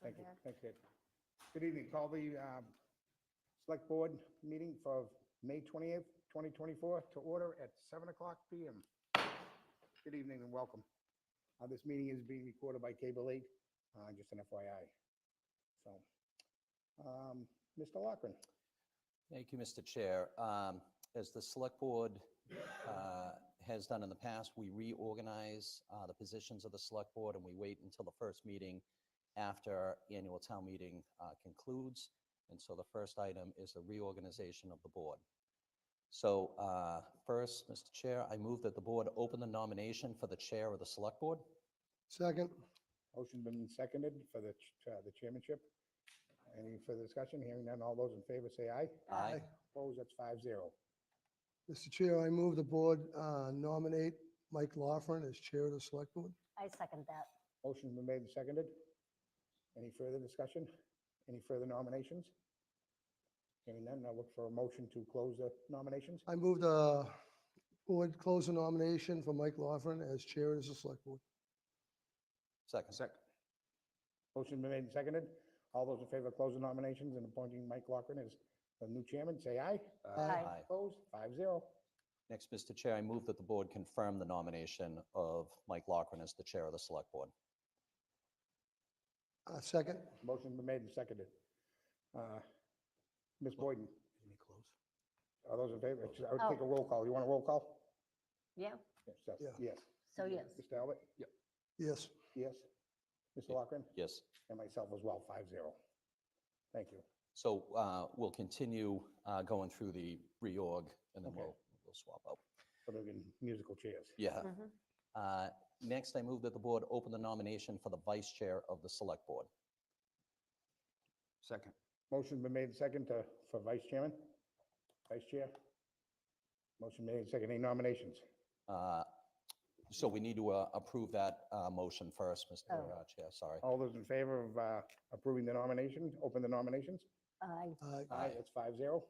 Thank you. Thank you. Good evening. Call the Select Board meeting for May 28th, 2024 to order at 7:00 PM. Good evening and welcome. This meeting is being recorded by Cable 8, just an FYI. So, Mr. Lochran. Thank you, Mr. Chair. As the Select Board has done in the past, we reorganize the positions of the Select Board, and we wait until the first meeting after annual town meeting concludes. And so the first item is the reorganization of the board. So first, Mr. Chair, I move that the board open the nomination for the chair of the Select Board. Second. Motion been seconded for the chairmanship. Any further discussion? Hearing none, all those in favor say aye. Aye. Opposed, that's 5-0. Mr. Chair, I move the board nominate Mike Laughlin as chair of the select board. I second that. Motion been made and seconded. Any further discussion? Any further nominations? Hearing none, I'll look for a motion to close the nominations. I move the board close the nomination for Mike Laughlin as chair of the select board. Second. Motion been made and seconded. All those in favor of closing nominations and appointing Mike Lochran as the new chairman, say aye. Aye. Opposed, 5-0. Next, Mr. Chair, I move that the board confirm the nomination of Mike Lochran as the chair of the Select Board. Second. Motion been made and seconded. Ms. Boyden. All those in favor? I would take a roll call. You want a roll call? Yeah, Yes. Seth? Yeah. Yes. so yes. Mr. Albert? Yes. Yes. Mr. Lochran? Yes. And myself as well, 5-0. Thank you. So we'll continue going through the reorg, and then Okay. we'll swap out. So they're in musical chairs. Yeah. Mhm. Next, I move that the board open the nomination for the vice chair of the Select Board. Second. Motion been made and seconded for vice chairman? Vice chair? Motion made and seconded. Any nominations? So we need to approve that motion first, Mr. Oh. Chair, sorry. All those in favor of approving the nomination, open the nominations? Aye. Aye, that's 5-0.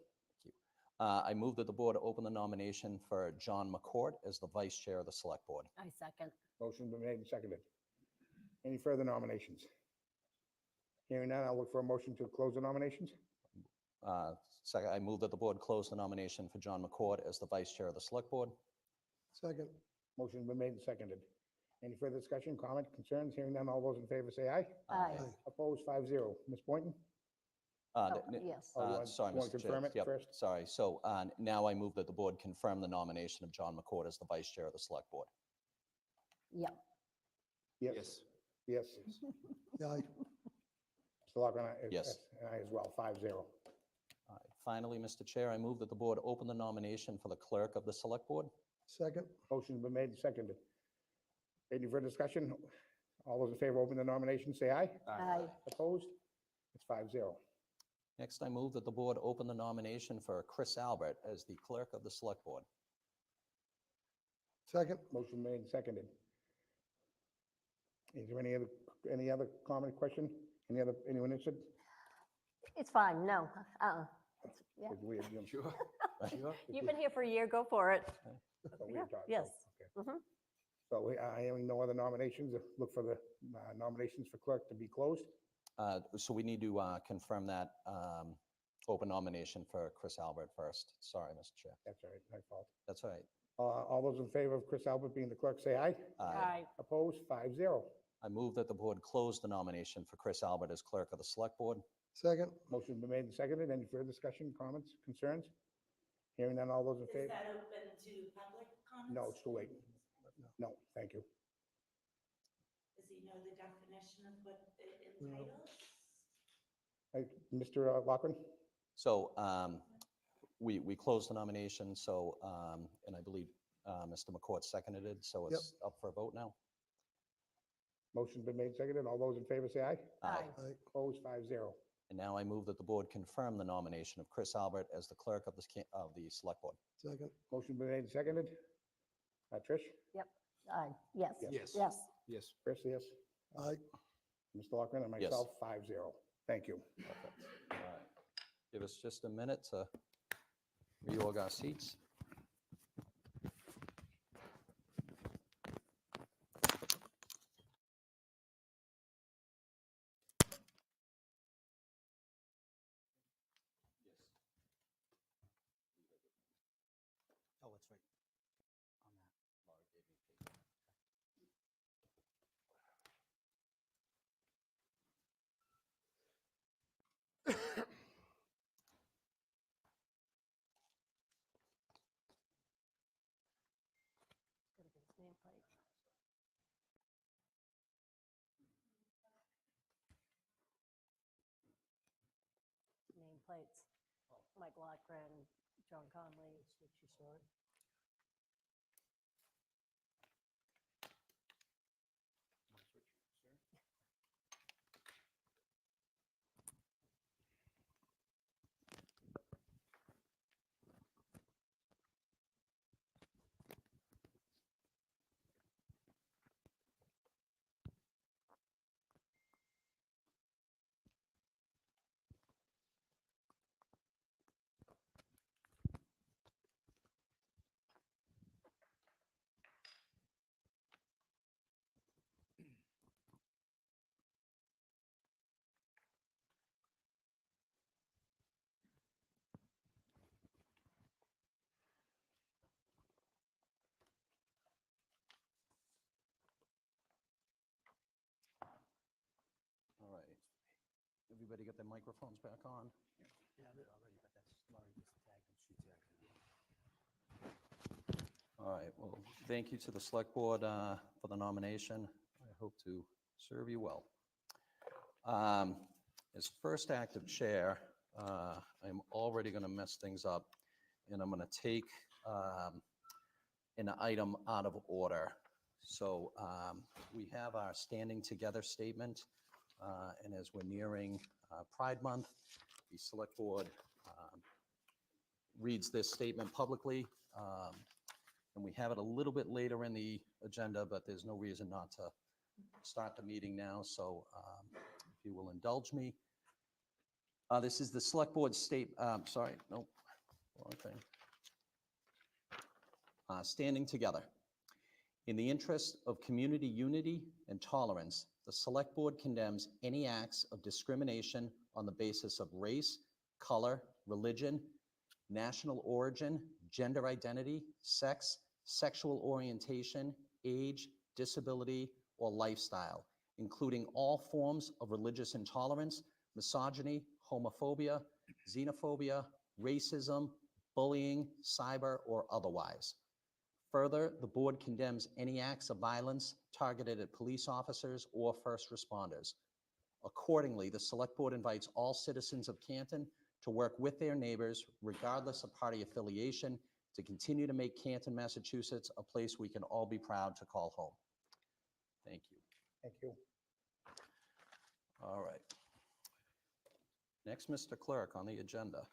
I move that the board open the nomination for John McCourt as the vice chair of the Select Board. I second. Motion been made and seconded. Any further nominations? Hearing none, I'll look for a motion to close the nominations. Second, I move that the board close the nomination for John McCourt as the vice chair of the Select Board. Second. Motion been made and seconded. Any further discussion, comment, concerns? Hearing none, all those in favor say aye. Aye. Opposed, 5-0. Ms. Boynton? Yes. Oh, you want- Sorry, you want to Mr. Chair. confirm it Yep, first? sorry. So now I move that the board confirm the nomination of John McCourt as the vice chair of the Select Board. Yeah. Yes. Yes. Aye. Mr. Lochran? Yes. And I as well, 5-0. All right. Finally, Mr. Chair, I move that the board open the nomination for the clerk of the Select Board. Second. Motion's been made and seconded. Any further discussion? All those in favor, open the nomination, say aye. Aye. Opposed? It's 5-0. Next, I move that the board open the nomination for Chris Albert as the clerk of the Select Board. Second. Motion made and seconded. Is there any other comment, question? Anyone interested? It's fine, no. Yeah. It's weird, Jim. Sure. Sure. You've been here for a year, go for it. It's a weird Yeah, talk, so, yes. okay. Mhm. So hearing no other nominations, look for the nominations for clerk to be closed. So we need to confirm that open nomination for Chris Albert first. Sorry, Mr. Chair. That's all right, my fault. That's all right. All those in favor of Chris Albert being the clerk, say aye. Aye. Opposed? 5-0. I move that the board close the nomination for Chris Albert as clerk of the Select Board. Second. Motion been made and seconded. Any further discussion, comments, concerns? Hearing none, all those in Is favor? that open to public comments? No, it's too late. No, thank you. Does he know the definition of what it No. entitles? Mr. Lochran? So we closed the nomination, so, and I believe Mr. McCourt seconded it, so it's up for a vote now. Motion's been made and seconded. All those in favor say aye. Aye. Aye. Opposed? 5-0. And now I move that the board confirm the nomination of Chris Albert as the clerk of the Select Board. Second. Motion been made and seconded. Trish? Aye. Yes. Yes. Yes. Yes. Chris, yes. Aye. Mr. Lochran and Yes. myself, 5-0. Thank you. Perfect. All right. Give us just a minute to reorg our seats. plates. Mike Lockren, John Conley. All right. Everybody get their microphones back on? All right, well, thank you to the Select Board for the nomination. I hope to serve you well. As first active chair, I'm already going to mess things up, and I'm going to take an item out of order. So we have our standing together statement, and as we're nearing Pride Month, the Select Board reads this statement publicly. And we have it a little bit later in the agenda, but there's no reason not to start the meeting now. So if you will indulge me. This is the Select Board sorry, no, wrong thing. Standing together. In the interest of community unity and tolerance, the Select Board condemns any acts of discrimination on the basis of race, color, religion, national origin, gender identity, sex, sexual orientation, age, disability, or lifestyle, including all forms of religious intolerance, misogyny, homophobia, xenophobia, racism, bullying, cyber, or otherwise. Further, the board condemns any acts of violence targeted at police officers or first responders. Accordingly, the Select Board invites all citizens of Canton to work with their neighbors, regardless of party affiliation, to continue to make Canton, Massachusetts, a place we can all be proud to call home. Thank you. Thank you. All right. Next, Mr. Clerk, on the agenda,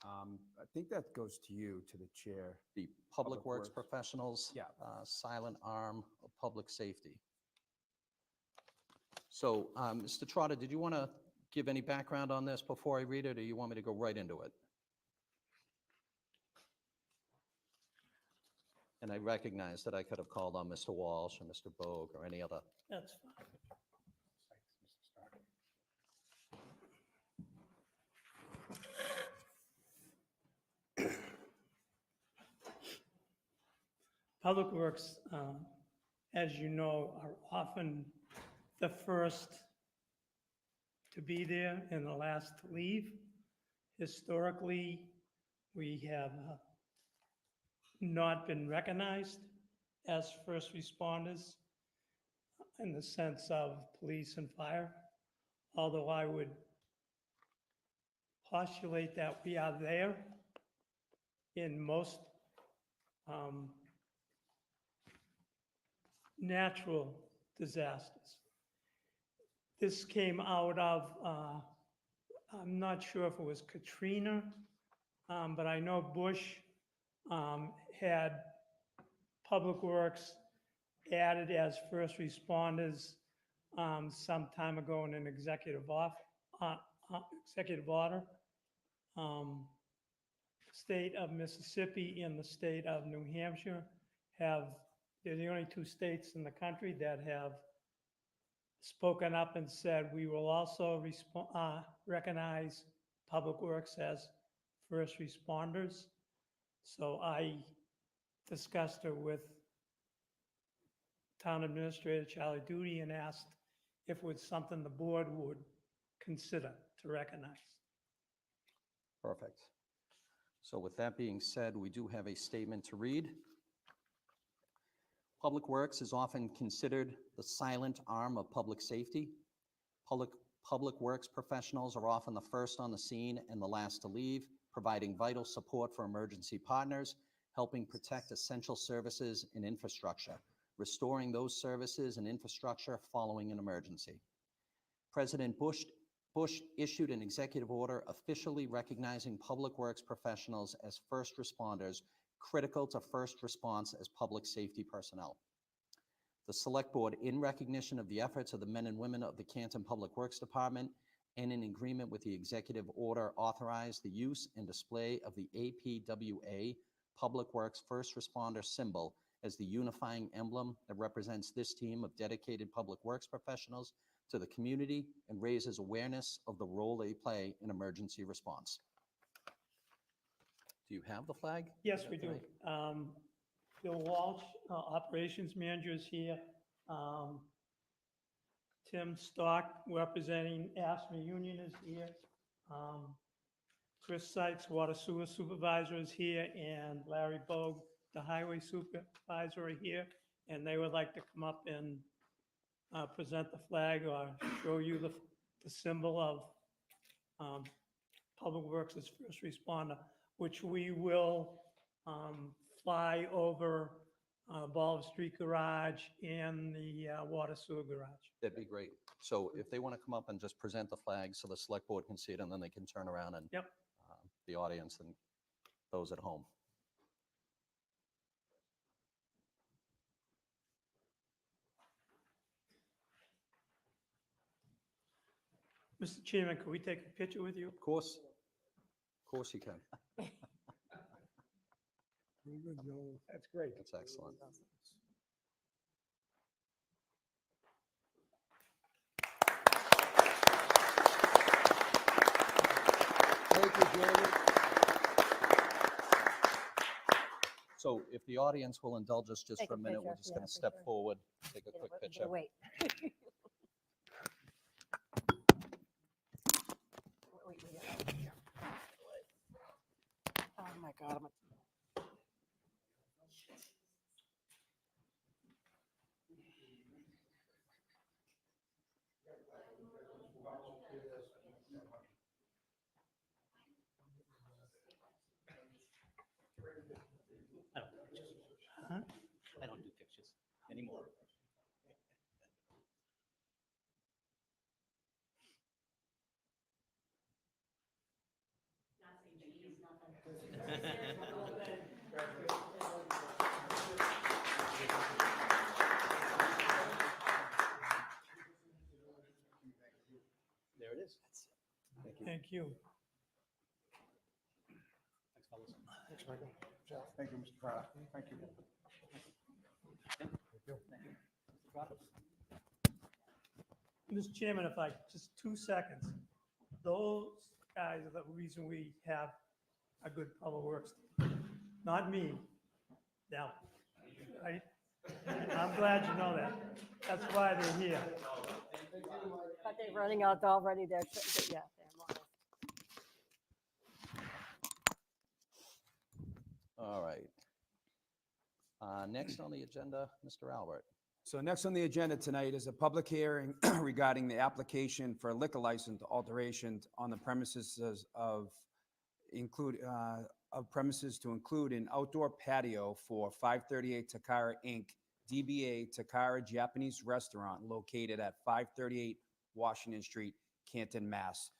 I think that goes to you, to the chair. the Public Public Works Works. Professionals, Yeah. silent arm of public safety. So, Mr. Trotter, did you want to give any background on this before I read it, or you want me to go right into it? And I recognize that I could have called on Mr. Walsh or Mr. Bogue or any other. That's fine. Public Works, as you know, are often the first to be there and the last to leave. Historically, we have not been recognized as first responders in the sense of police and fire, although I would postulate that we are there in most natural disasters. This came out of, I'm not sure if it was Katrina, but I know Bush had Public Works added as first responders some time ago in an executive order. State of Mississippi and the state of New Hampshire they're the only two states in the country that have spoken up and said, we will also recognize Public Works as first responders. So I discussed it with Town Administrator Charlie Doody and asked if it was something the board would consider to recognize. Perfect. So with that being said, we do have a statement to read. Public Works is often considered the silent arm of public safety. Public works professionals are often the first on the scene and the last to leave, providing vital support for emergency partners, helping protect essential services and infrastructure, restoring those services and infrastructure following an emergency. President Bush issued an executive order officially recognizing public works professionals as first responders, critical to first response as public safety personnel. The Select Board, in recognition of the efforts of the men and women of the Canton Public Works Department and in agreement with the executive order, authorized the use and display of the APWA Public Works First Responder symbol as the unifying emblem that represents this team of dedicated public works professionals to the community and raises awareness of the role they play in emergency response. Do you have the flag? Yes, we do. tonight? Bill Walsh, Operations Manager, is here. Tim Stock, representing ASME Union, is here. Chris Sykes, Water Sewer Supervisor, is here, and Larry Bogue, the Highway Supervisor, are here. And they would like to come up and present the flag or show you the symbol of Public Works as first responder, which we will fly over Ball Street Garage and the Water Sewer Garage. That'd be great. So if they want to come up and just present the flag so the select board can see it, and then they can turn around and Yep. The audience and those at home. Mr. Chairman, could we take a picture with you? Of course you can. Very good, gentlemen. That's great. That's excellent. Thank you, gentlemen. So if the audience will indulge us just Take for a a minute, we're picture, just yeah, going to for step sure. forward, take a Yeah, quick we're picture. gonna wait. Wait, wait. Oh, my God. I don't do pictures anymore. There it is. Thank you. Thanks, fellas. Thanks, Michael. Thank you, Mr. Carter. Thank you. Mr. Chairman, if I, just 2 seconds. Those guys are the reason we have a good public works. Not me, them, right? I'm glad you know that. That's why they're here. But they're running out already, they're, yeah. they're All right. Next on the agenda, Mr. Albert. So next on the agenda tonight is a public hearing regarding the application for a liquor license alteration on the premises of premises to include an outdoor patio for 538 Takara Inc., DBA Takara Japanese Restaurant located at 538 Washington Street, Canton, Mass.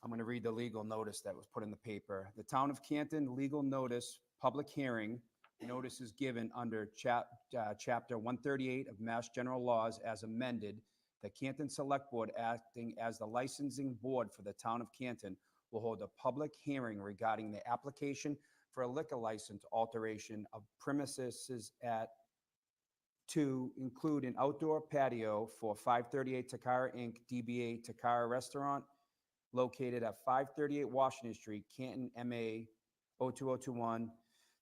I'm going to read the legal notice that was put in the paper. The Town of Canton legal notice, public hearing. Notice is given under Chapter 138 of Mass General Laws as amended. The Canton Select Board, acting as the licensing board for the Town of Canton, will hold a public hearing regarding the application for a liquor license alteration of premises to include an outdoor patio for 538 Takara Inc., DBA Takara Restaurant, located at 538 Washington Street, Canton, MA 02021.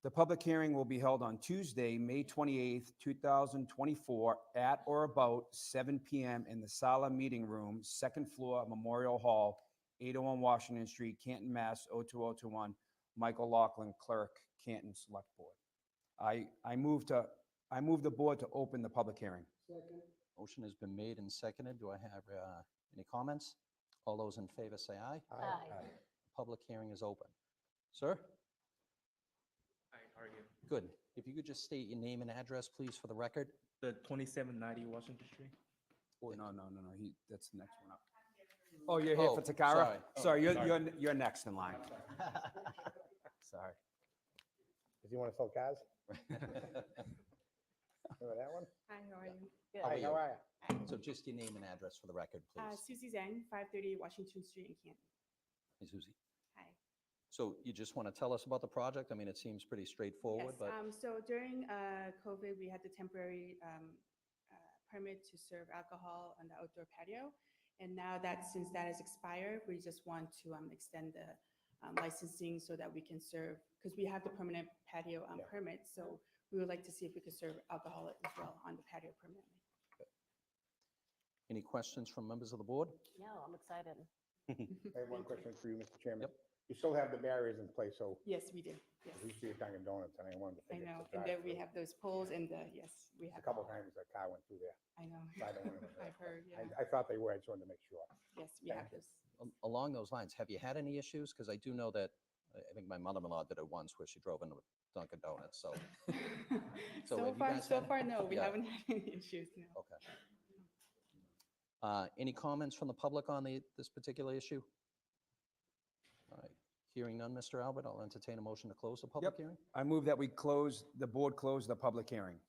The public hearing will be held on Tuesday, May 28th, 2024, at or about 7 p.m. in the Sala Meeting Room, second floor, Memorial Hall, 801 Washington Street, Canton, Mass. 02021. Michael Laughlin, Clerk, Canton Select Board. I move the board to open the public hearing. Second. Motion has been made and seconded. Do I have any comments? All those in favor say aye. Aye. Public hearing is open. Sir? Hi, how are you? Good. If you could just state your name and address, please, for the record. The 2790 Washington Street. Oh, no, that's the next one up. Oh, you're here for Oh, Takara? sorry. Sorry, you're next in line. Sorry. Does he want to sell cars? Remember that one? Hi, how are you? Good. How are Hi, you? how are you? So just your name and address for the record, please. Susie Zhang, 530 Washington Street in Canton. Hey, Susie. Hi. So you just want to tell us about the project? I mean, it seems pretty straightforward, Yes, but so during COVID, we had the temporary permit to serve alcohol on the outdoor patio. And now that, since that has expired, we just want to extend the licensing so that we can serve, because we have the permanent patio Yeah. permit. So we would like to see if we could serve alcohol as well on the patio permanently. any questions from members of the board? No, I'm excited. I have one question for you, Mr. Chairman. Yep. You still have the barriers in place, so Yes, we do. Yes, we see a Dunkin' Donuts, and I wanted to. I figure know. it's a And then we drive-through. have those poles and yes, we A have. couple times a car went through there. I know. I don't want to- I've heard, yeah. I thought they were, I just wanted to make sure. Yes, we Thank have you. this. Along those lines, have you had any issues? Because I do know that, I think my mother-in-law did it once where she drove into Dunkin' Donuts, so, So have you guys So had- far, no, we Yeah. haven't had any issues, no. okay. Any comments from the public on this particular issue? All right, hearing none, Mr. Albert, I'll entertain a motion to close the public Yep. hearing. I move that the board close the public hearing.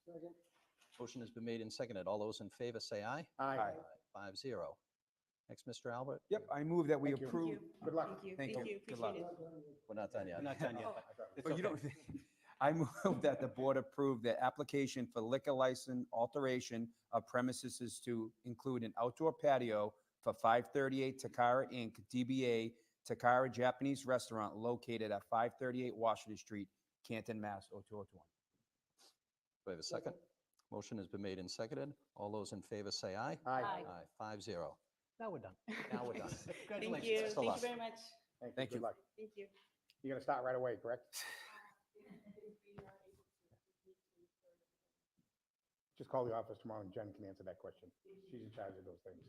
Motion has been made and seconded. All those in favor say aye. Aye. 5-0. Next, Mr. Albert. Yep, I move that we Thank you. approve. Thank you. Good luck. Thank you, Thank thank you. you, Good luck. appreciate it. We're not done yet. Not done yet. Oh, I thought- But you don't, I move that the board approve the application for liquor license alteration of premises is to include an outdoor patio for 538 Takara Inc., DBA Takara Japanese Restaurant located at 538 Washington Street, Canton, Mass. 02021. Do I have a second? Motion has been made and seconded. All those in favor say aye. Aye. Aye. 5-0. Now we're done. Now we're done. Thank Congratulations. you, Best of thank luck. you very much. Thank you. Good luck. Thank you. You're gonna start right away, correct? Just call the office tomorrow and Jen can answer that question. She's in charge of those things.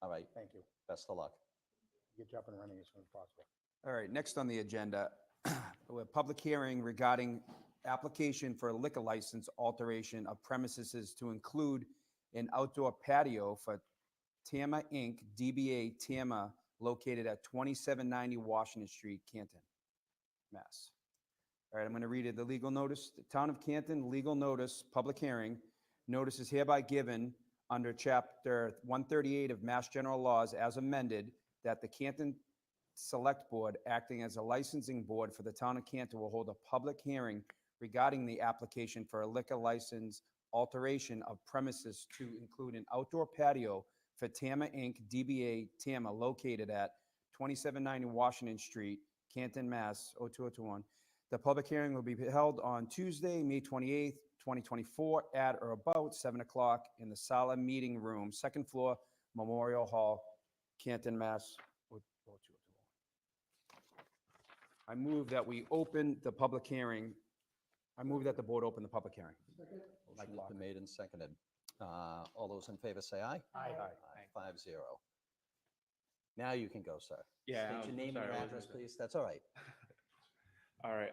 All right, Thank you. best of luck. Get you up and running as soon as possible. All right, next on the agenda, a public hearing regarding application for a liquor license alteration of premises is to include an outdoor patio for Tama Inc., DBA Tama, located at 2790 Washington Street, Canton, Mass. All right, I'm going to read it. The legal notice, the Town of Canton legal notice, public hearing. Notice is hereby given under Chapter 138 of Mass General Laws as amended, that the Canton Select Board, acting as a licensing board for the Town of Canton, will hold a public hearing regarding the application for a liquor license alteration of premises to include an outdoor patio for Tama Inc., DBA Tama, located at 2790 Washington Street, Canton, Mass. 02021. The public hearing will be held on Tuesday, May 28th, 2024, at or about 7 o'clock in the Sala Meeting Room, second floor, Memorial Hall, Canton, Mass. 02021. I move that we open the public hearing. I move that the board open the public hearing. Motion has been made and seconded. All those in favor say aye. Aye. 5-0. Now you can go, sir. Yeah, State your name and sorry, your I address, wasn't- please. That's all right. All right,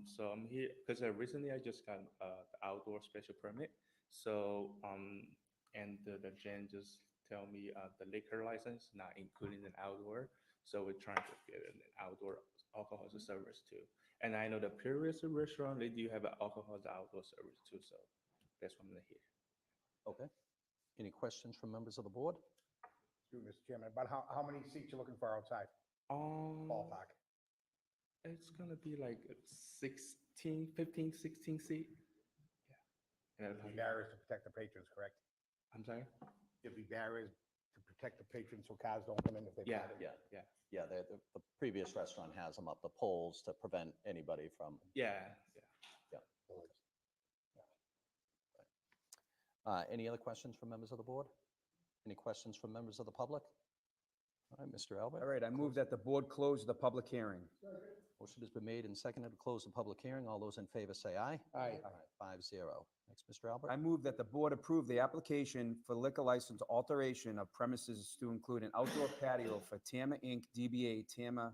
so I'm here because recently I just got the outdoor special permit. So, and the Jen just tell me the liquor license not including an outdoor. So we're trying to get an outdoor alcohol service too. And I know the previous restaurant, they do have an alcohol outdoor service too. So that's why I'm here. Okay. Any questions from members of the board? Excuse me, Mr. Chairman, about how many seats you looking for outside? Ballpark. It's gonna be like 16, 15, 16 seat. Yeah. There'll be barriers to protect the patrons, correct? I'm sorry? There'll be barriers to protect the patrons so cars don't come in if they. Yeah, park. yeah. Yeah, the previous restaurant has them up, the poles to prevent anybody from, Yeah, yeah. any other questions from members of the board? Any questions from members of the public? All right, Mr. Albert. All right, I move that the board close the public hearing. Motion has been made and seconded to close the public hearing. All those in favor say aye. Aye. 5-0. Thanks, Mr. Albert. I move that the board approve the application for liquor license alteration of premises to include an outdoor patio for Tama Inc., DBA Tama,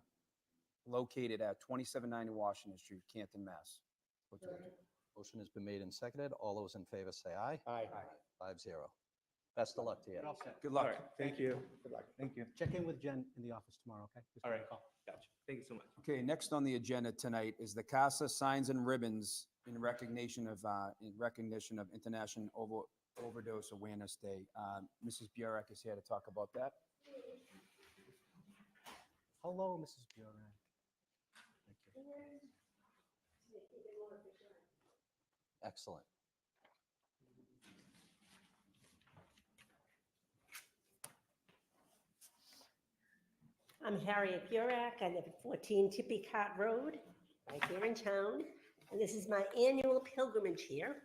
located at 2790 Washington Street, Canton, Mass. Motion has been made and seconded. All those in favor say aye. Aye. 5-0. Best of luck to you. Good All luck. right, thank you. Good luck. Thank you. Check in with Jen in the office tomorrow, okay? Just All give me right, a call. gotcha. Thank you so much. Okay, next on the agenda tonight is the CASA Signs and Ribbons in recognition of International Overdose Awareness Day. Mrs. Burek is here to talk about that. Hello, Mrs. Buren. Thank you. Excellent. I'm Harriet Burek. I live at 14 Tippy Cot Road, right here in town. And this is my annual pilgrimage here.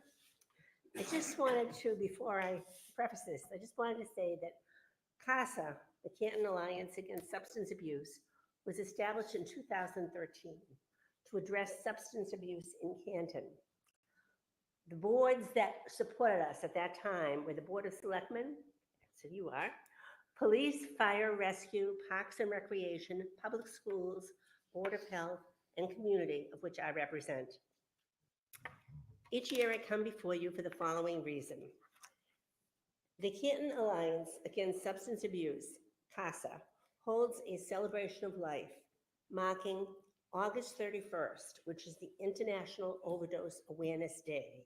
I just wanted to, before I preface this, I just wanted to say that CASA, the Canton Alliance Against Substance Abuse, was established in 2013 to address substance abuse in Canton. The boards that supported us at that time were the Board of Selectmen, so you are, Police, Fire, Rescue, Parks and Recreation, Public Schools, Board of Health, and Community, of which I represent. Each year I come before you for the following reason. The Canton Alliance Against Substance Abuse, CASA, holds a celebration of life marking August 31st, which is the International Overdose Awareness Day.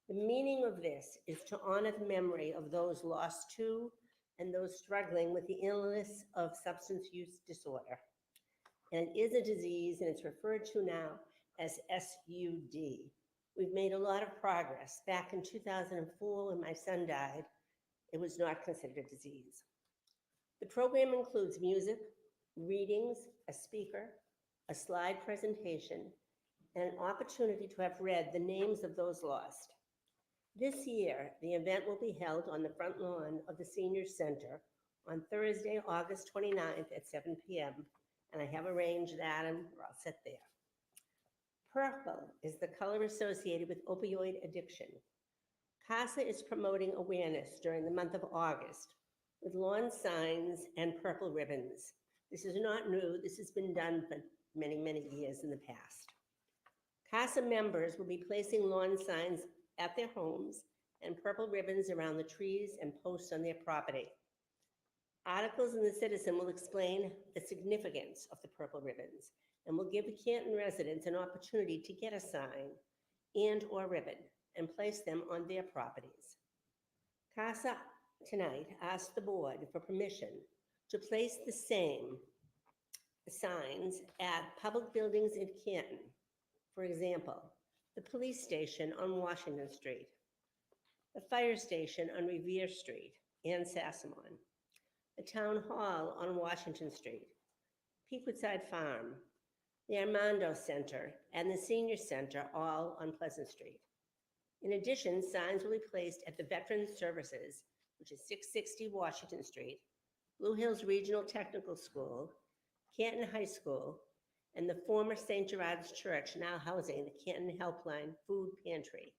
The meaning of this is to honor the memory of those lost to and those struggling with the illness of substance use disorder. And it is a disease, and it's referred to now as SUD. We've made a lot of progress. Back in 2004, when my son died, it was not considered a disease. The program includes music, readings, a speaker, a slide presentation, and an opportunity to have read the names of those lost. This year, the event will be held on the front lawn of the Senior Center on Thursday, August 29th at 7 p.m. And I have arranged that, and we're all set there. Purple is the color associated with opioid addiction. CASA is promoting awareness during the month of August with lawn signs and purple ribbons. This is not new. This has been done for many, many years in the past. CASA members will be placing lawn signs at their homes and purple ribbons around the trees and posts on their property. Articles in the Citizen will explain the significance of the purple ribbons and will give the Canton residents an opportunity to get a sign and or ribbon and place them on their properties. CASA tonight asked the board for permission to place the same signs at public buildings in Canton. For example, the police station on Washington Street, the fire station on Revere Street and Sassamon, the town hall on Washington Street, Peakwoodside Farm, the Armando Center, and the Senior Center, all on Pleasant Street. In addition, signs will be placed at the Veterans Services, which is 660 Washington Street, Blue Hills Regional Technical School, Canton High School, and the former St. Gerard's Church, now housing the Canton Helpline Food Pantry,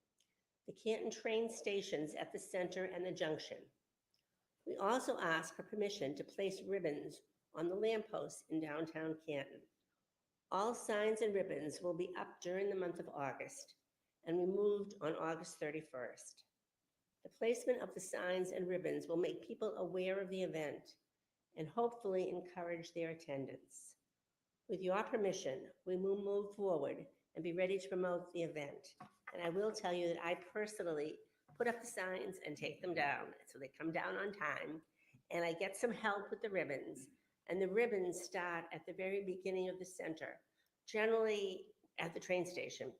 the Canton train stations at the center and the junction. We also ask for permission to place ribbons on the lampposts in downtown Canton. All signs and ribbons will be up during the month of August and removed on August 31st. The placement of the signs and ribbons will make people aware of the event and hopefully encourage their attendance. With your permission, we will move forward and be ready to promote the event. And I will tell you that I personally put up the signs and take them down, so they come down on time. And I get some help with the ribbons. And the ribbons start at the very beginning of the center, generally at the train station.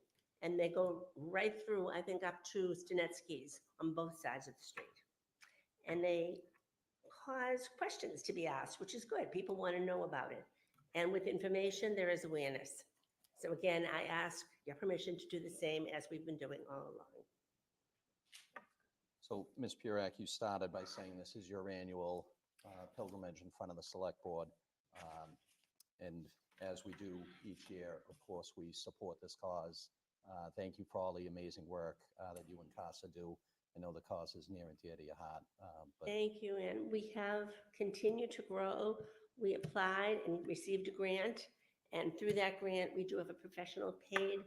And they go right through, I think, up to Stanetsky's on both sides of the street. And they cause questions to be asked, which is good. People want to know about it. And with information, there is awareness. So again, I ask your permission to do the same as we've been doing all along. So, Ms. Burek, you started by saying this is your annual pilgrimage in front of the Select Board. And as we do each year, of course, we support this cause Thank you for all the amazing work that you and CASA do. I know the cause is near and dear to your heart. But Thank you, and we have continued to grow. We applied and received a grant, and through that grant, we do have a professional paid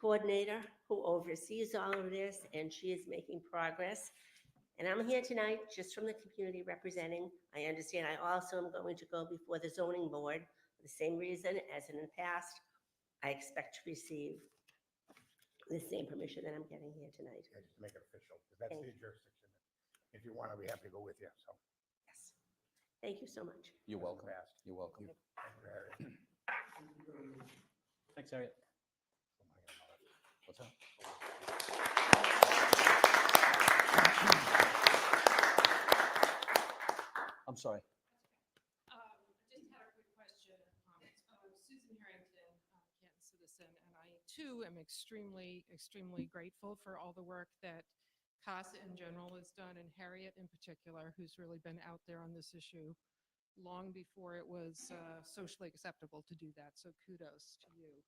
coordinator who oversees all of this, and she is making progress. And I'm here tonight just from the community representing. I understand I also am going to go before the zoning board for the same reason as in the past. I expect to receive the same permission that I'm getting here tonight. Yeah, just to make it official, because that's Thank their jurisdiction. If you want to, we have to go with you, so. Yes. Thank you so much. you're welcome. Fast. You're welcome. Thank you, Harry. Thanks, Harriet. What's that? I'm sorry. Just had a quick question. Susan Harrington, Canton citizen, and I too am extremely, extremely grateful for all the work that CASA in general has done, and Harriet in particular, who's really been out there on this issue long before it was socially acceptable to do that. So kudos to you.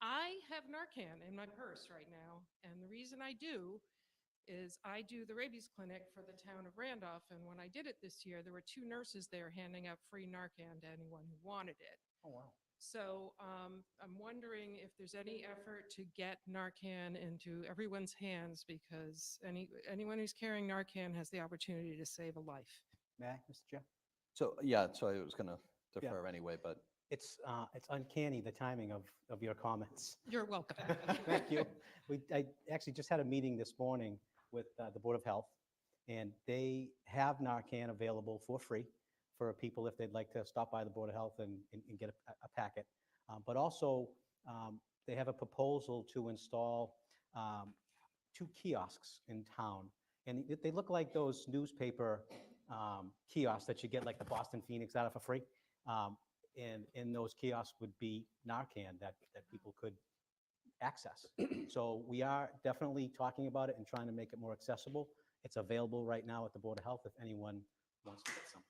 I have Narcan in my purse right now, and the reason I do is I do the rabies clinic for the town of Randolph, and when I did it this year, there were 2 nurses there handing out free Narcan to anyone who wanted it. Oh, wow. So I'm wondering if there's any effort to get Narcan into everyone's hands, because anyone who's carrying Narcan has the opportunity to save a life. May I, Mr. Chair? So, yeah, so I was going to defer anyway, but It's uncanny, the timing of your comments. You're welcome. Thank you. I actually just had a meeting this morning with the Board of Health, and they have Narcan available for free for people if they'd like to stop by the Board of Health and get a packet. But also, they have a proposal to install 2 kiosks in town. And they look like those newspaper kiosks that you get, like the Boston Phoenix out of for free. And in those kiosks would be Narcan that people could access. So we are definitely talking about it and trying to make it more accessible. It's available right now at the Board of Health if anyone wants to get some.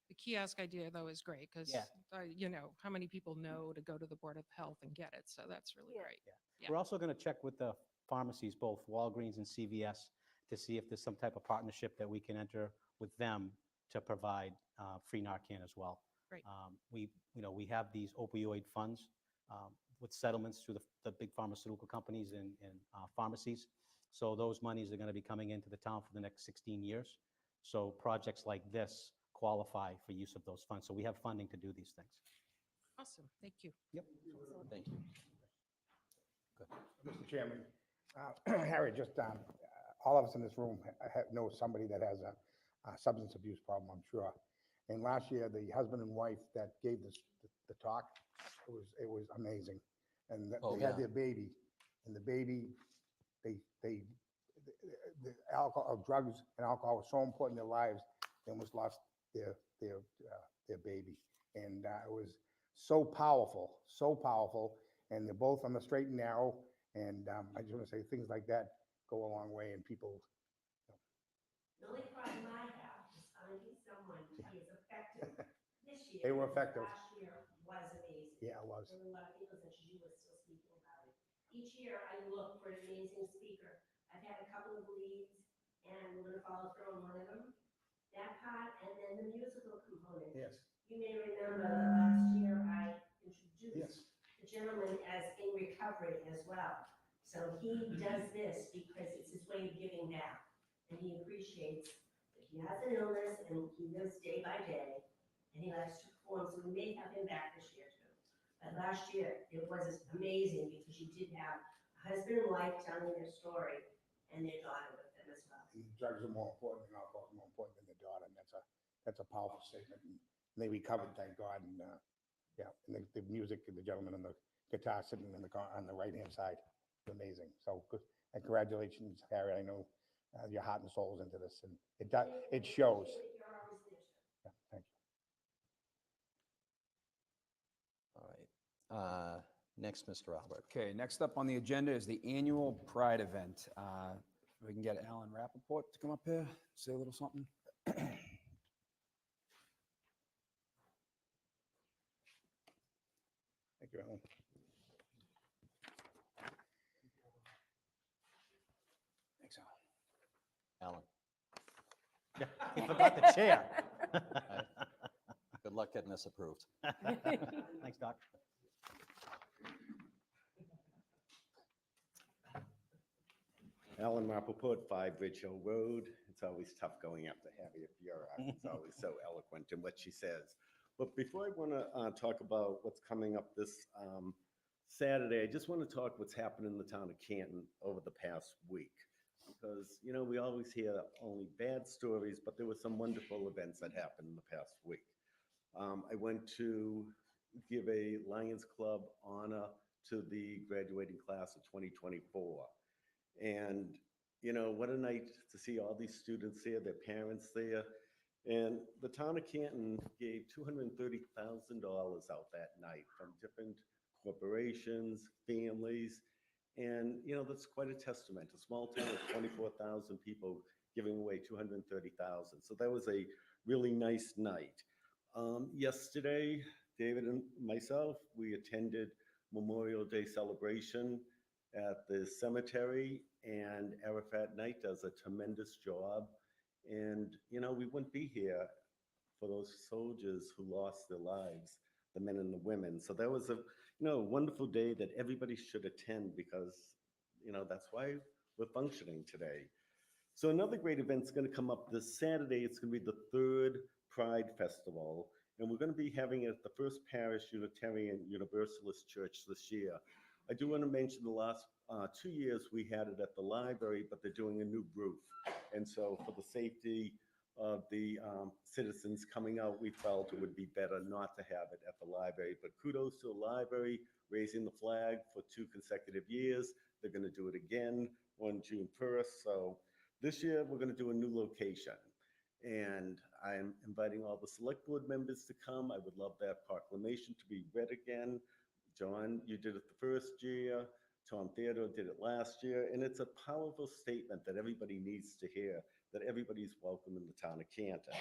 The kiosk idea, though, is great, because, Yeah. you know, how many people know to go to the Board of Health and get it? So that's really great. Yeah. We're also going to check with the pharmacies, both Walgreens and CVS, to see if there's some type of partnership that we can enter with them to provide free Narcan as well. Great. We have these opioid funds with settlements through the big pharmaceutical companies and pharmacies. So those monies are going to be coming into the town for the next 16 years. So projects like this qualify for use of those funds. So we have funding to do these things. Awesome. Thank you. Yep. thank you. Mr. Chairman, Harry, just all of us in this room know somebody that has a substance abuse problem, I'm sure. And last year, the husband and wife that gave the talk, it was amazing. And Oh, they had yeah. their baby, and the baby, the alcohol, drugs and alcohol was so important in their lives, they almost lost their baby. And it was so powerful, and they're both on the straight and narrow. And I just want to say things like that go a long way, and people. The only problem I have is finding someone to be as effective this year. They were as effective. Last year was amazing. Yeah, it was. There were a lot of people that you were still speaking about it. Each year I look for an amazing speaker. I've had a couple of leads, and we're gonna follow through on one of them. That part, and then the musical component. Yes. You may remember that last year I introduced Yes. the gentleman as in recovery as well. So he does this because it's his way of giving back. And he appreciates that he has an illness and he lives day by day. And he likes to perform, so we may have him back this year too. But last year, it was amazing because you did have a husband and wife telling their story and their daughter with them as well. And drugs are more important than alcohol is more important than the daughter, and that's a powerful statement. And they recovered, thank God. And yeah, and the music, the gentleman on the guitar sitting on the right-hand side, amazing. So good, and congratulations, Harry. I know your heart and soul is into this, and it shows. You're always there too. Yeah, thank you. All right. Next, Mr. Albert. Okay, next up on the agenda is the annual Pride event. If we can get Alan Rappaport to come up here, say a little something. Thank you, Alan. He forgot the chair. Good luck getting this approved. Thanks, Doc. Alan Rappaport, 5 Ridge Hill Road. It's always tough going after Harriet Burak. It's always so eloquent in what she says. But before I want to talk about what's coming up this Saturday, I just want to talk what's happened in the town of Canton over the past week. Because, you know, we always hear only bad stories, but there were some wonderful events that happened in the past week. I went to give a Lions Club honor to the graduating class of 2024. And, you know, what a night to see all these students there, their parents there. And the town of Canton gave $230,000 out that night from different corporations, families. And, you know, that's quite a testament. A small town of 24,000 people giving away $230,000. So that was a really nice night. Yesterday, David and myself, we attended Memorial Day celebration at the cemetery, and Arafat Knight does a tremendous job. And, you know, we wouldn't be here for those soldiers who lost their lives, the men and the women. So that was a, you know, wonderful day that everybody should attend because, you know, that's why we're functioning today. So another great event's going to come up this Saturday. It's going to be the 3rd Pride Festival, and we're going to be having it at the First Parish Unitarian Universalist Church this year. I do want to mention the last 2 years we had it at the library, but they're doing a new roof. And so for the safety of the citizens coming out, we felt it would be better not to have it at the library. But kudos to the library, raising the flag for 2 consecutive years. They're going to do it again on June 1st. So this year we're going to do a new location. And I'm inviting all the select board members to come. I would love that proclamation to be read again. John, you did it the first year. Tom Theodore did it last year. And it's a powerful statement that everybody needs to hear, that everybody's welcome in the town of Canton.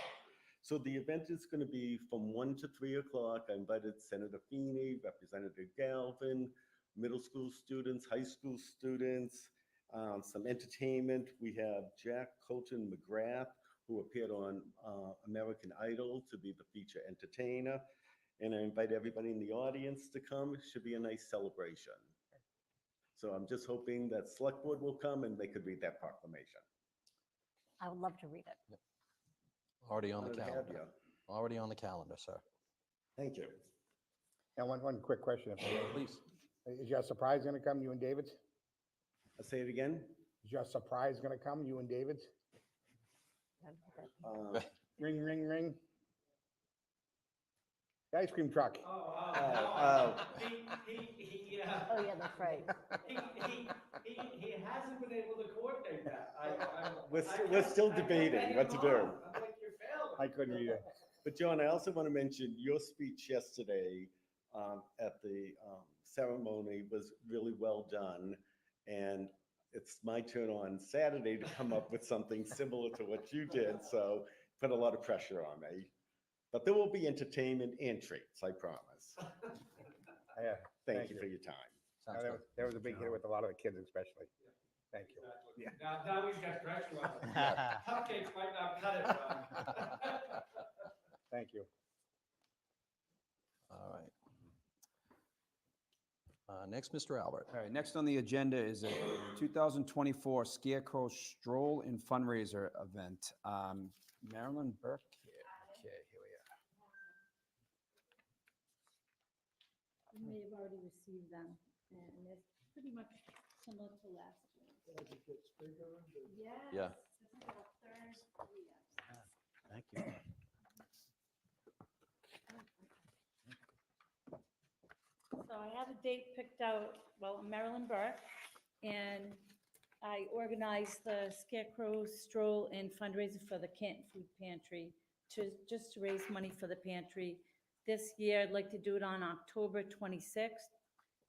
So the event is going to be from 1 to 3 o'clock. I invited Senator Feeney, Representative Galvin, middle school students, high school students, some entertainment. We have Jack Colton McGrath, who appeared on American Idol, to be the feature entertainer. And I invite everybody in the audience to come. It should be a nice celebration. So I'm just hoping that select board will come and they could read that proclamation. I would love to read it. Yep. Already on the Honored to have calendar. you. Already on the calendar, sir. Thank you. And one quick question, if I may. Please. Is your surprise going to come, you and David's? I'll say it again. Is your surprise going to come, you and David's? Ring, ring, ring. The ice cream truck. Oh, yeah, that's right. He hasn't been able to coordinate that. We're still debating what to do. I'm like, you're failing. I couldn't read it. But John, I also want to mention your speech yesterday at the ceremony was really well done. And it's my turn on Saturday to come up with something similar to what you did. So put a lot of pressure on me. But there will be entertainment and treats, I promise. Yeah, Thank you for your time. Sounds that good. was, that was a big hit with a lot of the kids especially. Thank you. Exactly. Now he's got pressure on him. Cupcakes might not cut it, John. Thank you. All right. Next, Mr. Albert. All right, next on the agenda is a 2024 Scarecrow Stroll and Fundraiser event. Marilyn Burke here. Okay, here we are. You may have already received them, and they're pretty much similar to last year. Yes. Yeah. This is our third re-up. Thank you. So I have a date picked out, well, Marilyn Burke, and I organized the Scarecrow Stroll and fundraiser for the Canton Food Pantry just to raise money for the pantry. This year, I'd like to do it on October 26th.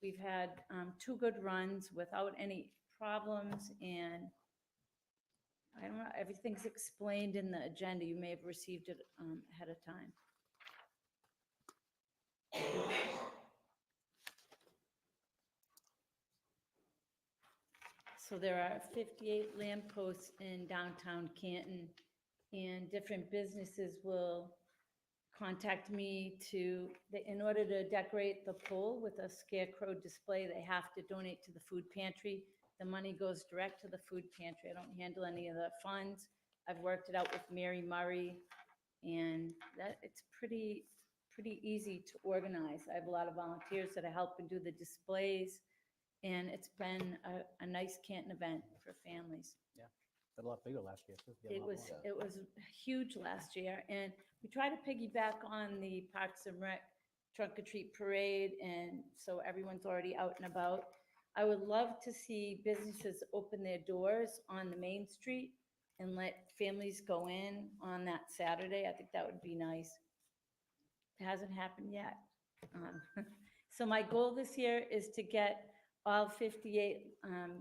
We've had 2 good runs without any problems, and I don't know, everything's explained in the agenda. You may have received it ahead of time. So there are 58 lampposts in downtown Canton, and different businesses will contact me in order to decorate the pole with a scarecrow display, they have to donate to the food pantry. The money goes direct to the food pantry. I don't handle any of the funds. I've worked it out with Mary Murray, and it's pretty easy to organize. I have a lot of volunteers that help and do the displays, and it's been a nice Canton event for families. Yeah, got a lot bigger last year, too. Yeah, a lot more. It was huge last year, and we try to piggyback on the Parks and Rec trunk or treat parade, and so everyone's already out and about. I would love to see businesses open their doors on the main street and let families go in on that Saturday. I think that would be nice. It hasn't happened yet. So my goal this year is to get all 58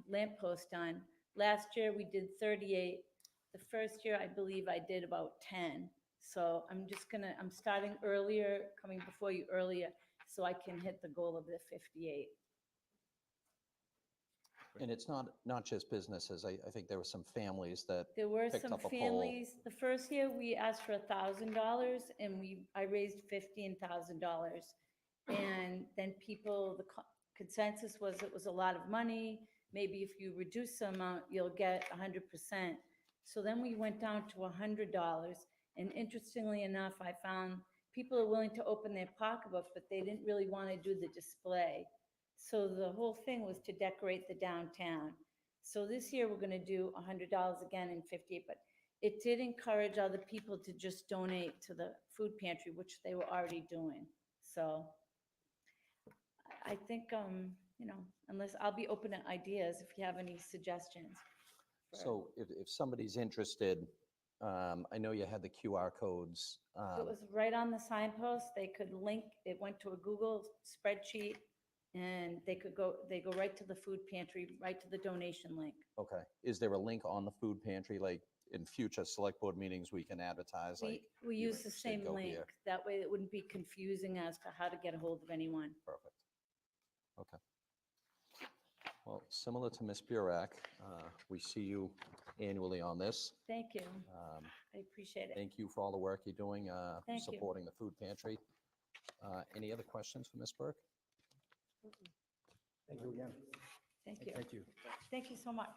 lampposts done. Last year, we did 38. The first year, I believe I did about 10. So I'm starting earlier, coming before you earlier, so I can hit the goal of the 58. And it's not just businesses. I think there were some families that There were picked some up a pole. families, the first year we asked for $1,000 and I raised $15,000. And then the consensus was it was a lot of money. Maybe if you reduce the amount, you'll get 100%. So then we went down to $100. And interestingly enough, I found people are willing to open their pocketbook, but they didn't really want to do the display. So the whole thing was to decorate the downtown. So this year we're going to do $100 again and 58, but it did encourage other people to just donate to the food pantry, which they were already doing. So I think, unless I'll be open to ideas if you have any suggestions. So if somebody's interested, I know you had the QR codes. It was right on the signpost. They could link, it went to a Google spreadsheet, and they go right to the food pantry, right to the donation link. Okay. Is there a link on the food pantry, like in future select board meetings, we can advertise? We use the same link. That way it wouldn't be confusing as to how to get a hold of anyone. Perfect. Okay. Well, similar to Ms. Burek, we see you annually on this. Thank you. I appreciate it. Thank you for all the work you're doing, Thank you. supporting the food pantry. Any other questions for Ms. Burke? Thank you again. Thank you. Thank you. Thank you so much.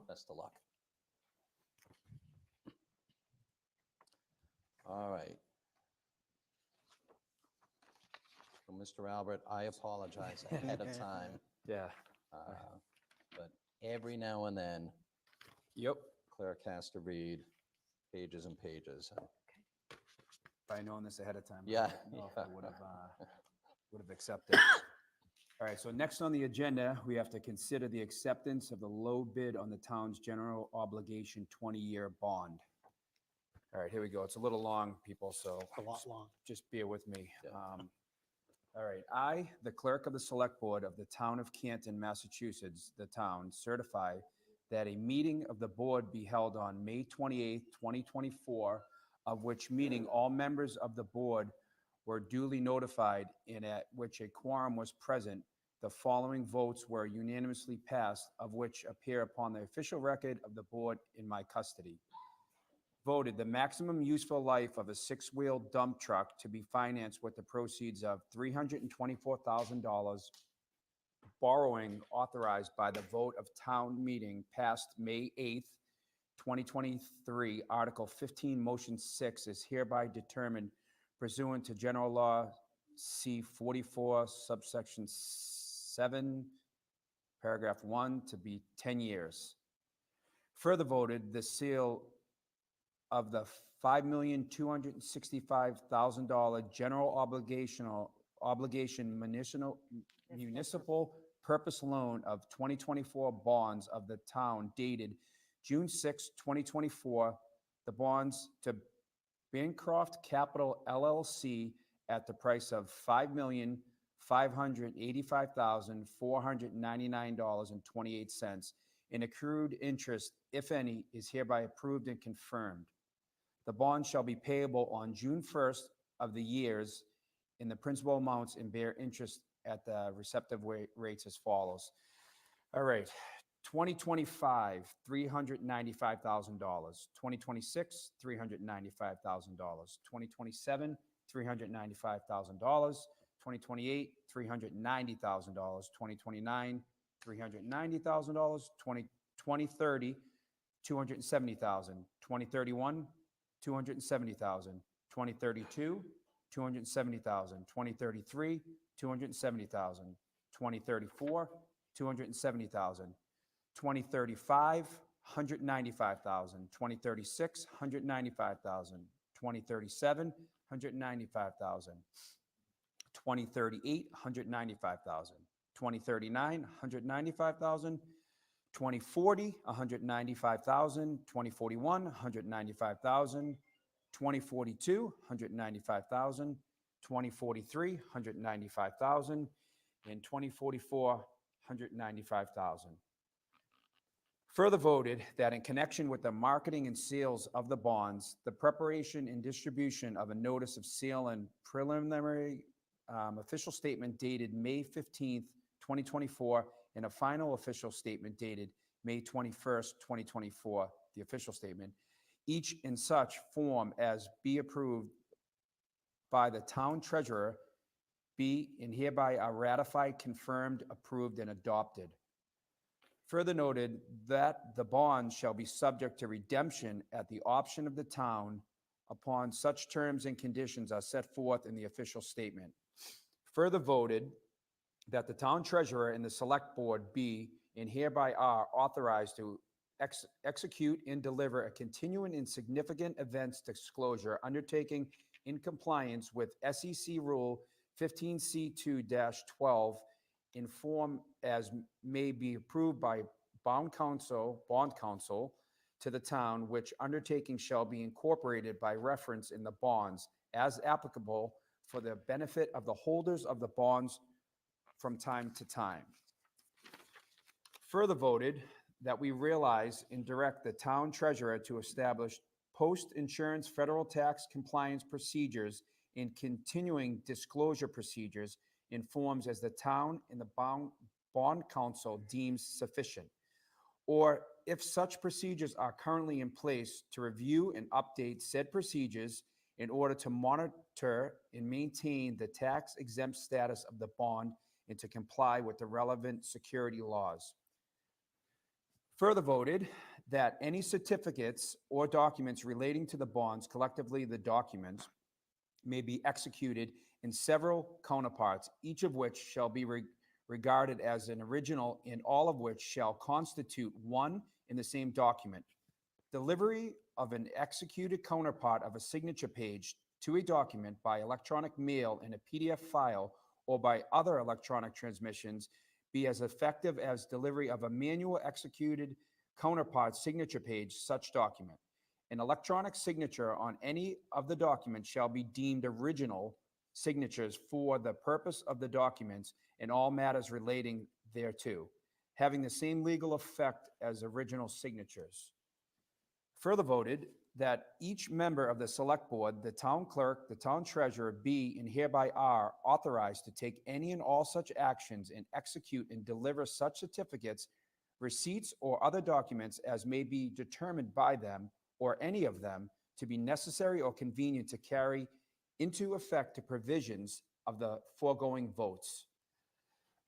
Best of luck. All right. So, Mr. Albert, I apologize ahead of time. Yeah. But every now and then, Yep. clerk has to read pages and pages. If I known this ahead of time, Yeah. I don't know if I would have accepted. All right, so next on the agenda, we have to consider the acceptance of the low bid on the town's general obligation 20-year bond. All right, here we go. It's a little long, people, so A lot long. just bear with me. All right, I, the clerk of the select board of the town of Canton, Massachusetts, the town, certify that a meeting of the board be held on May 28th, 2024, of which meeting all members of the board were duly notified and at which a quorum was present. The following votes were unanimously passed, of which appear upon the official record of the board in my custody. Voted the maximum useful life of a six-wheel dump truck to be financed with the proceeds of $324,000 borrowing authorized by the vote of town meeting passed May 8th, 2023. Article 15, Motion 6 is hereby determined pursuant to General Law C 44, subsection 7, paragraph 1, to be 10 years. Further voted the seal of the $5,265,000 general obligation municipal purpose loan of 2024 bonds of the town dated June 6, 2024. The bonds to Bancroft Capital LLC at the price of $5,585,499.28. And accrued interest, if any, is hereby approved and confirmed. The bond shall be payable on June 1st of the years in the principal amounts and bear interest at the respective rates as follows. All right, 2025, $395,000. 2026, $395,000. 2027, $395,000. 2028, $390,000. 2029, $390,000. 2030, $270,000. 2031, $270,000. 2032, $270,000. 2033, $270,000. 2034, $270,000. 2035, $195,000. 2036, $195,000. 2037, $195,000. 2038, $195,000. 2039, $195,000. 2040, $195,000. 2041, $195,000. 2042, $195,000. 2043, $195,000. And 2044, $195,000. Further voted that in connection with the marketing and sales of the bonds, the preparation and distribution of a notice of sale and preliminary official statement dated May 15th, 2024, and a final official statement dated May 21st, 2024, the official statement, each in such form as be approved by the town treasurer, be and hereby are ratified, confirmed, approved, and adopted. Further noted that the bonds shall be subject to redemption at the option of the town upon such terms and conditions as set forth in the official statement. Further voted that the town treasurer and the select board be and hereby are authorized to execute and deliver a continuing and significant events disclosure undertaking in compliance with SEC Rule 15C2-12 in form as may be approved by bond counsel to the town, which undertaking shall be incorporated by reference in the bonds as applicable for the benefit of the holders of the bonds from time to time. Further voted that we realize and direct the town treasurer to establish post-insurance federal tax compliance procedures and continuing disclosure procedures in forms as the town and the bond council deems sufficient, or if such procedures are currently in place, to review and update said procedures in order to monitor and maintain the tax exempt status of the bond and to comply with the relevant security laws. Further voted that any certificates or documents relating to the bonds, collectively the documents, may be executed in several counterparts, each of which shall be regarded as an original, and all of which shall constitute one and the same document. Delivery of an executed counterpart of a signature page to a document by electronic mail in a PDF file or by other electronic transmissions be as effective as delivery of a manual executed counterpart signature page such document. An electronic signature on any of the documents shall be deemed original signatures for the purpose of the documents and all matters relating thereto, having the same legal effect as original signatures. Further voted that each member of the select board, the town clerk, the town treasurer be and hereby are authorized to take any and all such actions and execute and deliver such certificates, receipts, or other documents as may be determined by them or any of them to be necessary or convenient to carry into effect the provisions of the foregoing votes.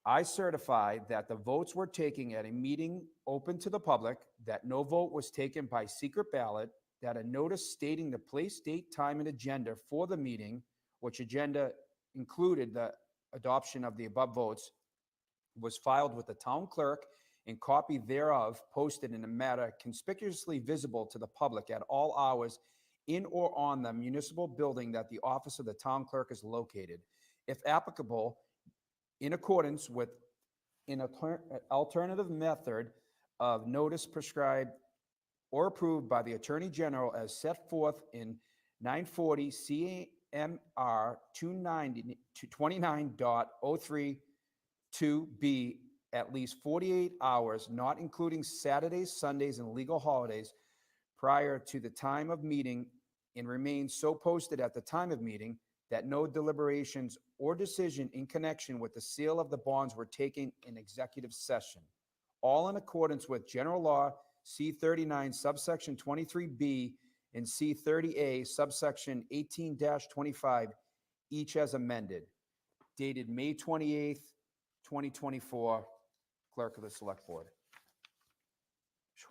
I certify that the votes were taken at a meeting open to the public, that no vote was taken by secret ballot, that a notice stating the place, date, time, and agenda for the meeting, which agenda included the adoption of the above votes, was filed with the town clerk and copy thereof posted in a manner conspicuously visible to the public at all hours in or on the municipal building that the office of the town clerk is located, if applicable, in accordance with an alternative method of notice prescribed or approved by the Attorney General as set forth in 940 CMR 29.032B, at least 48 hours, not including Saturdays, Sundays, and legal holidays, prior to the time of meeting, and remain so posted at the time of meeting that no deliberations or decision in connection with the sale of the bonds were taken in executive session, all in accordance with General Law C-39 subsection 23B and C-30A subsection 18-25, each as amended, dated May 28th, 2024. Clerk of the Select Board. So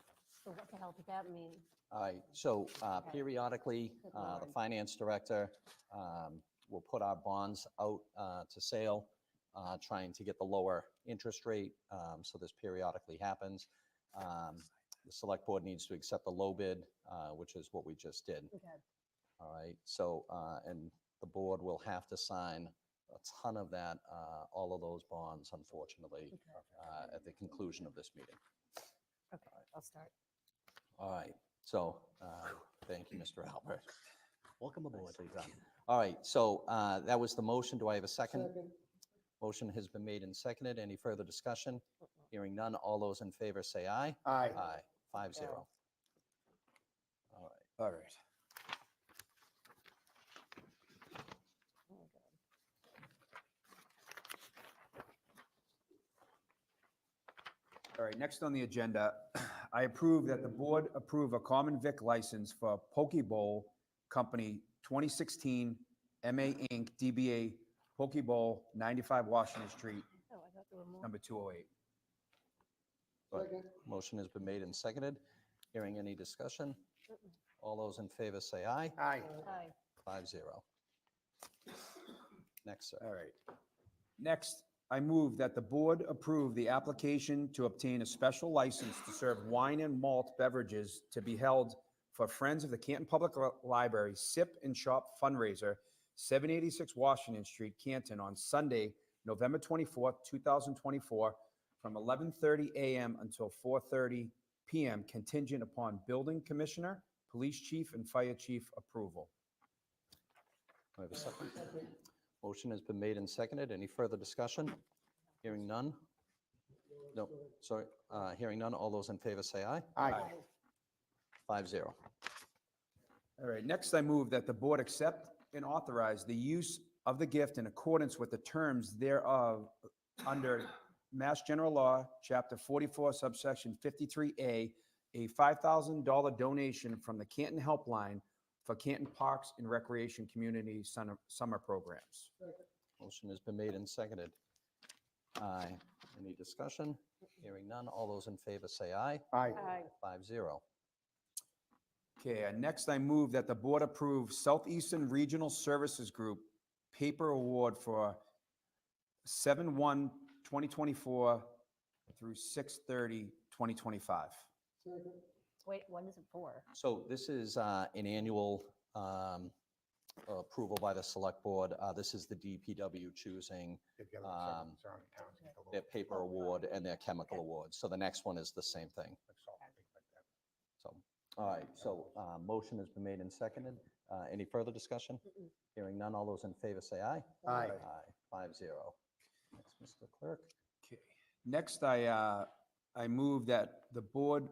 what the hell does that mean? All right, so periodically, Good the Lord. finance director will put our bonds out to sale, trying to get the lower interest rate. So this periodically happens. The select board needs to accept the low bid, which is what we just did. Okay. All right, so, and the board will have to sign a ton of that, all of those bonds, unfortunately, at the conclusion of this meeting. Okay, I'll start. All right, so, thank you, Mr. Albert. Welcome aboard. Nicely done. All right, so that was the motion. Do I have a second? Motion has been made and seconded. Any further discussion? Hearing none. All those in favor say aye. Aye. Aye. 5-0. Go. All right. All right. Oh, God. All right, next on the agenda, I approve that the board approve a common vic license for Poke Bowl Company 2016 MA Inc. DBA Poke Bowl, 95 Washington Street, Oh, I thought there were more. number 208. Motion has been made and seconded. Hearing any discussion? All those in favor say aye. Aye. Aye. 5-0. Next, sir. All right. Next, I move that the board approve the application to obtain a special license to serve wine and malt beverages to be held for Friends of the Canton Public Library Sip and Shop fundraiser, 786 Washington Street, Canton, on Sunday, November 24th, 2024, from 11:30 a.m. until 4:30 p.m., contingent upon building commissioner, police chief, and fire chief approval. Do I have a second? Motion has been made and seconded. Any further discussion? Hearing none? No, sorry. Hearing none. All those in favor say aye. Aye. 5-0. All right, next I move that the board accept and authorize the use of the gift in accordance with the terms thereof under Mass General Law, Chapter 44, subsection 53A, a $5,000 donation from the Canton Helpline for Canton Parks and Recreation Community Summer Programs. Motion has been made and seconded. Any discussion? Hearing none. All those in favor say aye. Aye. Aye. 5-0. Okay, next I move that the board approve Southeastern Regional Services Group paper award for 7/1/2024 through 6/30/2025. Wait, what is it for? So this is an annual approval by the select board. This is the DPW choosing Together with some surrounding towns, make a little- their paper award and their chemical award. So the next one is the same thing. like salt and things like that. So, all right, so motion has been made and seconded. Any further discussion? Hearing none. All those in favor say aye. Aye. Aye. 5-0. Next, Mr. Clerk. Okay. Next, I move that the board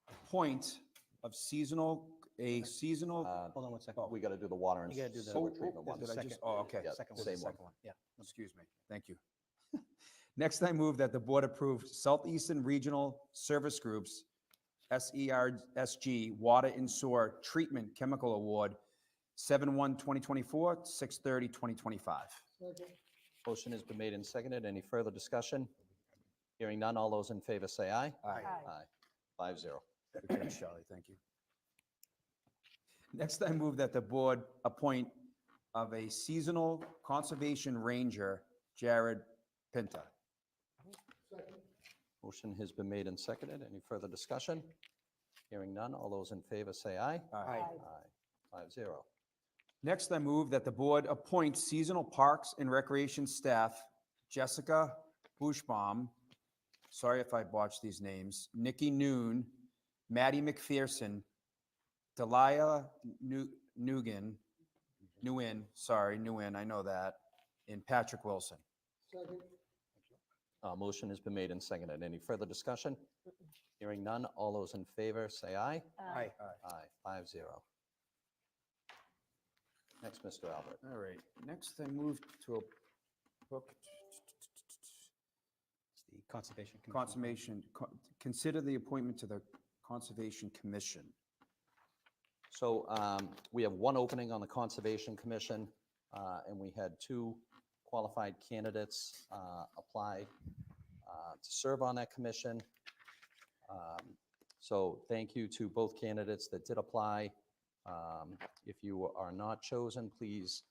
appoint of seasonal. Hold on one second. We got to do the water and You gotta do the- sewer treatment yeah, one. Did I second. just- Oh, okay. Yeah, Second one, same the one. second one, yeah. Excuse me. Thank you. Next, I move that the board approve Southeastern Regional Service Group's SERSG Water and Sewer Treatment Chemical Award, 7/1/2024, 6/30/2025. Motion has been made and seconded. Any further discussion? Hearing none. All those in favor say aye. Aye. Aye. 5-0. Good catch, Charlie. Thank you. Next, I move that the board appoint of a seasonal conservation ranger, Jared Pinta. Motion has been made and seconded. Any further discussion? Hearing none. All those in favor say aye. Aye. Aye. 5-0. Next, I move that the board appoint seasonal parks and recreation staff, Jessica Bushbaum, sorry if I botched these names, Nikki Noon, Maddie McPherson, Delia Nguyen, I know that, and Patrick Wilson. Motion has been made and seconded. Any further discussion? Hearing none. All those in favor say aye. Aye. Aye. 5-0. Next, Mr. Albert. All right, next I move to a book, the Conservation Commission. Consider the appointment to the Conservation Commission. So we have one opening on the Conservation Commission, and we had two qualified candidates apply to serve on that commission. So thank you to both candidates that did apply. If you are not chosen, please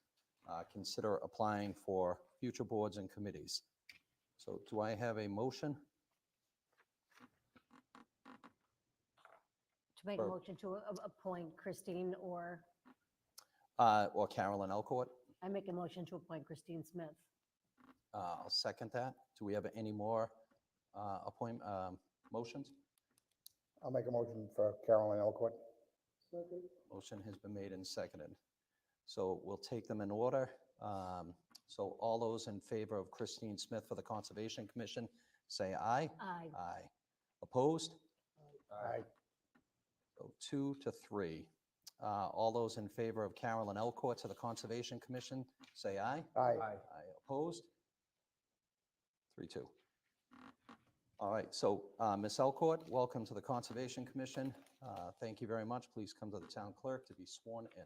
consider applying for future boards and committees. So do I have a motion? To make a Or- motion to appoint Christine or Or Carolyn Elcourt? I make a motion to appoint Christine Smith. I'll second that. Do we have any more motions? I'll make a motion for Carolyn Elcourt. Motion has been made and seconded. So we'll take them in order. So all those in favor of Christine Smith for the Conservation Commission, say aye. Aye. Aye. Opposed? Aye. So 2 to 3. All those in favor of Carolyn Elcourt to the Conservation Commission, say aye. Aye. Aye. Opposed? 3-2. All right, so Ms. Elcourt, welcome to the Conservation Commission. Thank you very much. Please come to the town clerk to be sworn in.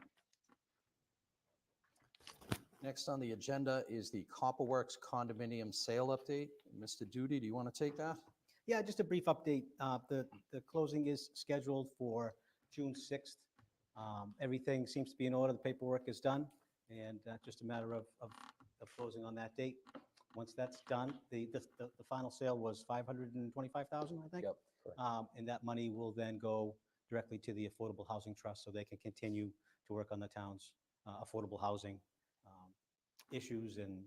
Next on the agenda is the Copperworks condominium sale update. Mr. Duty, do you want to take that? Yeah, just a brief update. The closing is scheduled for June 6th. Everything seems to be in order. The paperwork is done, and just a matter of closing on that date. Once that's done, the final sale was $525,000, I think. Yep. And that money will then go directly to the Affordable Housing Trust so they can continue to work on the town's affordable housing issues and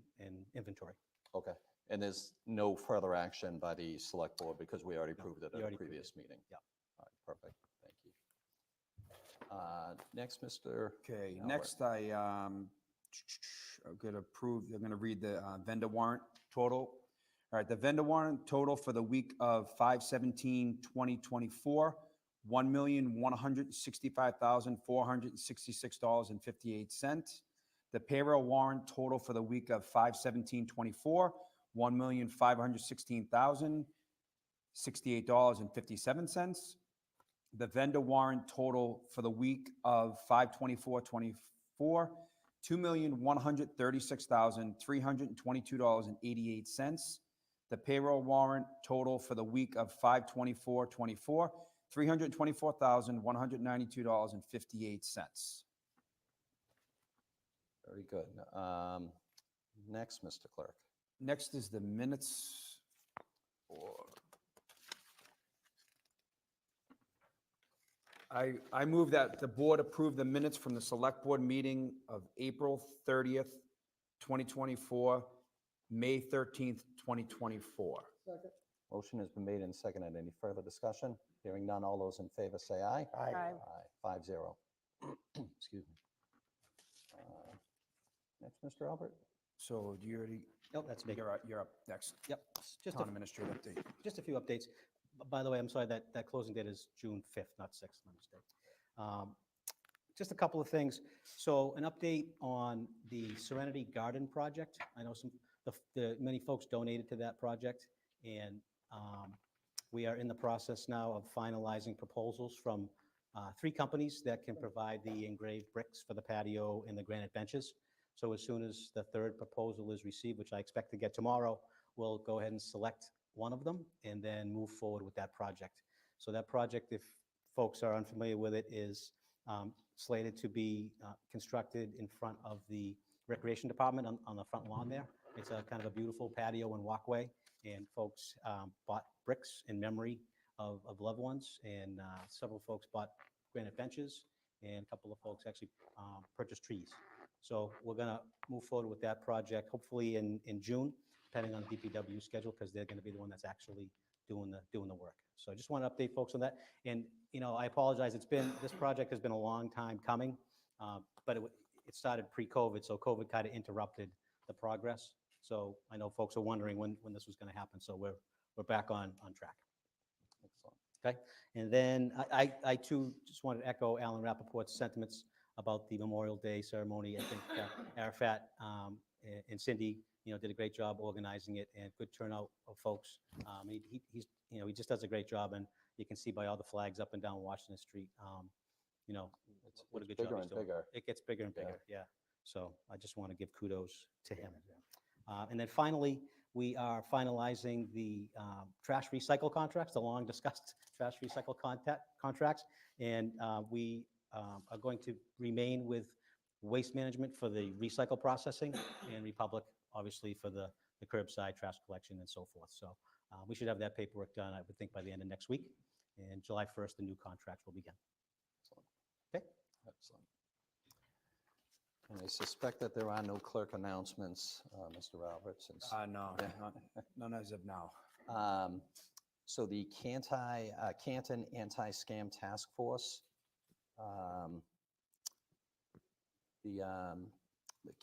inventory. Okay. And there's no further action by the select board because we already No, approved it we at a already approved previous it. meeting? Yeah. All right, perfect. Thank you. Next, Mr. Okay, Albert. next I'm going to approve, I'm going to read the vendor warrant total. All right, the vendor warrant total for the week of 5/17/2024, $1,165,466.58. The payroll warrant total for the week of 5/17/24, $1,516,068.57. The vendor warrant total for the week of 5/24/24, $2,136,322.88. The payroll warrant total for the week of 5/24/24, $324,192.58. Very good. Next, Mr. Clerk. Next is the minutes for. I move that the board approve the minutes from the select board meeting of April 30th, 2024, May 13th, 2024. Motion has been made and seconded. Any further discussion? Hearing none, all those in favor say aye. Aye. Aye. 5-0. Excuse me. Next, Mr. Albert. So do you already, Nope, that's me. you're up next. Yep. Just Town administrator update. just a few updates. By the way, I'm sorry that closing date is June 5th, not 6th, my mistake. Just a couple of things. So an update on the Serenity Garden project. I know many folks donated to that project, and we are in the process now of finalizing proposals from 3 companies that can provide the engraved bricks for the patio and the granite benches. So as soon as the 3rd proposal is received, which I expect to get tomorrow, we'll go ahead and select one of them and then move forward with that project. So that project, if folks are unfamiliar with it, is slated to be constructed in front of the Recreation Department on the front lawn there. It's a kind of a beautiful patio and walkway, and folks bought bricks in memory of loved ones, and several folks bought granite benches, and a couple of folks actually purchased trees. So we're going to move forward with that project, hopefully in June, depending on the DPW schedule, because they're going to be the one that's actually doing the work. So I just want to update folks on that. And, I apologize. This project has been a long time coming, but it started pre-COVID, so COVID kind of interrupted the progress. So I know folks are wondering when this was going to happen. So we're back on track. Excellent. Okay. And then I too just wanted to echo Alan Rappaport's sentiments about the Memorial Day ceremony. I think Arafat and Cindy, did a great job organizing it, and good turnout of folks. He just does a great job, and you can see by all the flags up and down Washington Street, what a good job bigger he's and doing. bigger. It gets bigger and Yeah. bigger, yeah. So I just want to give kudos to him. And then finally, we are finalizing the trash recycle contracts, the long-discussed trash recycle contracts. And we are going to remain with Waste Management for the recycle processing, and Republic, obviously, for the curbside trash collection and so forth. So we should have that paperwork done, I would think, by the end of next week. And July 1st, the new contracts will begin. Okay? Excellent. And I suspect that there are no clerk announcements, Mr. Albert, since. No, none as of now. So the Canton Anti-Scam Task Force, the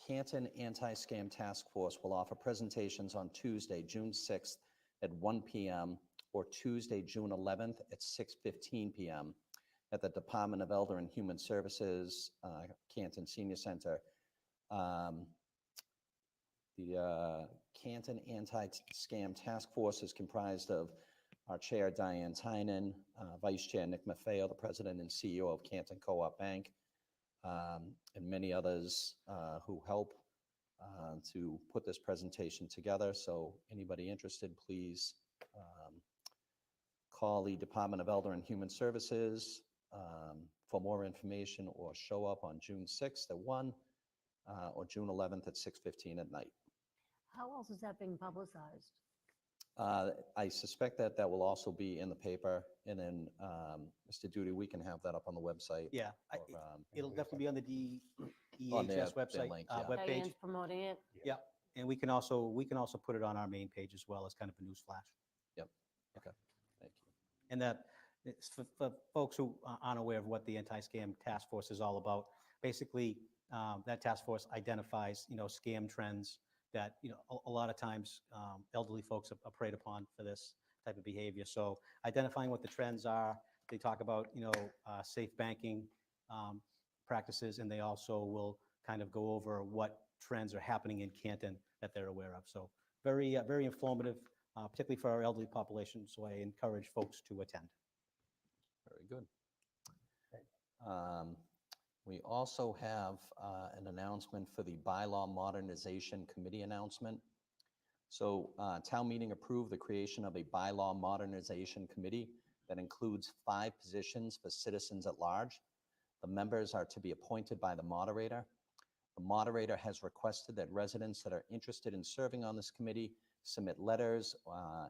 Canton Anti-Scam Task Force will offer presentations on Tuesday, June 6th at 1 p.m. or Tuesday, June 11th at 6:15 p.m. at the Department of Elder and Human Services, Canton Senior Center. The Canton Anti-Scam Task Force is comprised of our Chair, Diane Tynan, Vice Chair, Nick Maffeo, the President and CEO of Canton Co-op Bank, and many others who help to put this presentation together. So anybody interested, please call the Department of Elder and Human Services for more information, or show up on June 6th at 1 or June 11th at 6:15 at night. How else is that being publicized? I suspect that will also be in the paper, and then, Mr. Duty, we can have that up on the website. Yeah, it'll definitely be on the On their DEHS website, link, yeah. webpage. Diane's promoting it. Yeah, and we can also put it on our main page as well as kind of a news flash. Yep, okay, thank you. And that, it's for folks who aren't aware of what the Anti-Scam Task Force is all about, basically, that task force identifies, scam trends that, a lot of times elderly folks are preyed upon for this type of behavior. So identifying what the trends are, they talk about, safe banking practices, and they also will kind of go over what trends are happening in Canton that they're aware of. So very, very informative, particularly for our elderly population. So I encourage folks to attend. Very good. We also have an announcement for the Bylaw Modernization Committee announcement. So town meeting approved the creation of a Bylaw Modernization Committee that includes 5 positions for citizens at large. The members are to be appointed by the moderator. The moderator has requested that residents that are interested in serving on this committee submit letters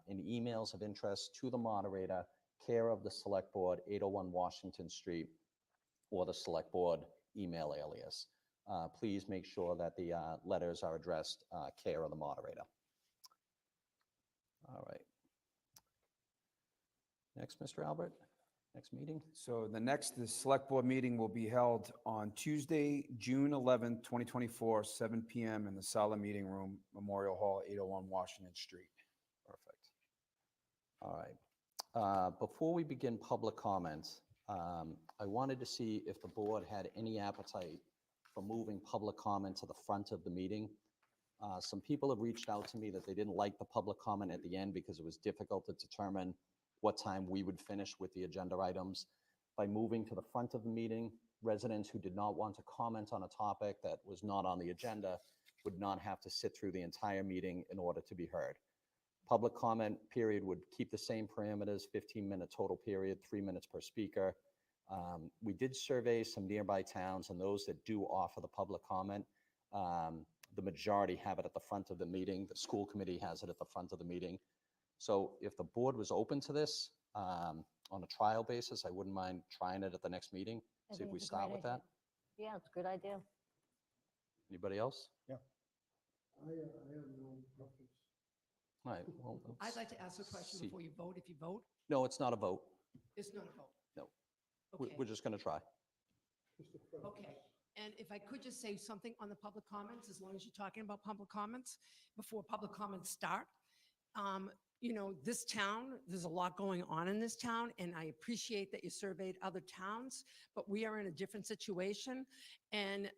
and emails of interest to the moderator, care of the Select Board, 801 Washington Street, or the Select Board email alias. Please make sure that the letters are addressed care of the moderator. All right. Next, Mr. Albert, next meeting? So the Select Board meeting will be held on Tuesday, June 11th, 2024, 7 p.m. in the Sala Meeting Room, Memorial Hall, 801 Washington Street. Perfect. All right. Before we begin public comments, I wanted to see if the board had any appetite for moving public comment to the front of the meeting. Some people have reached out to me that they didn't like the public comment at the end because it was difficult to determine what time we would finish with the agenda items. By moving to the front of the meeting, residents who did not want to comment on a topic that was not on the agenda would not have to sit through the entire meeting in order to be heard. Public comment period would keep the same parameters, 15-minute total period, 3 minutes per speaker. We did survey some nearby towns, and those that do offer the public comment, the majority have it at the front of the meeting. The school committee has it at the front of the meeting. So if the board was open to this on a trial basis, I wouldn't mind trying it at the next meeting. I See if think we it's a start great with that. idea. Yeah, it's a good idea. Anybody else? Yeah. I have no preference. All right. Well, I'd let's like to ask a question see. before you vote, if you vote. No, it's not a vote. It's not a vote. No. Okay. We're just going to try. Okay, and if I could just say something on the public comments, as long as you're talking about public comments, before public comments start. This town, there's a lot going on in this town, and I appreciate that you surveyed other towns, but we are in a different situation. And,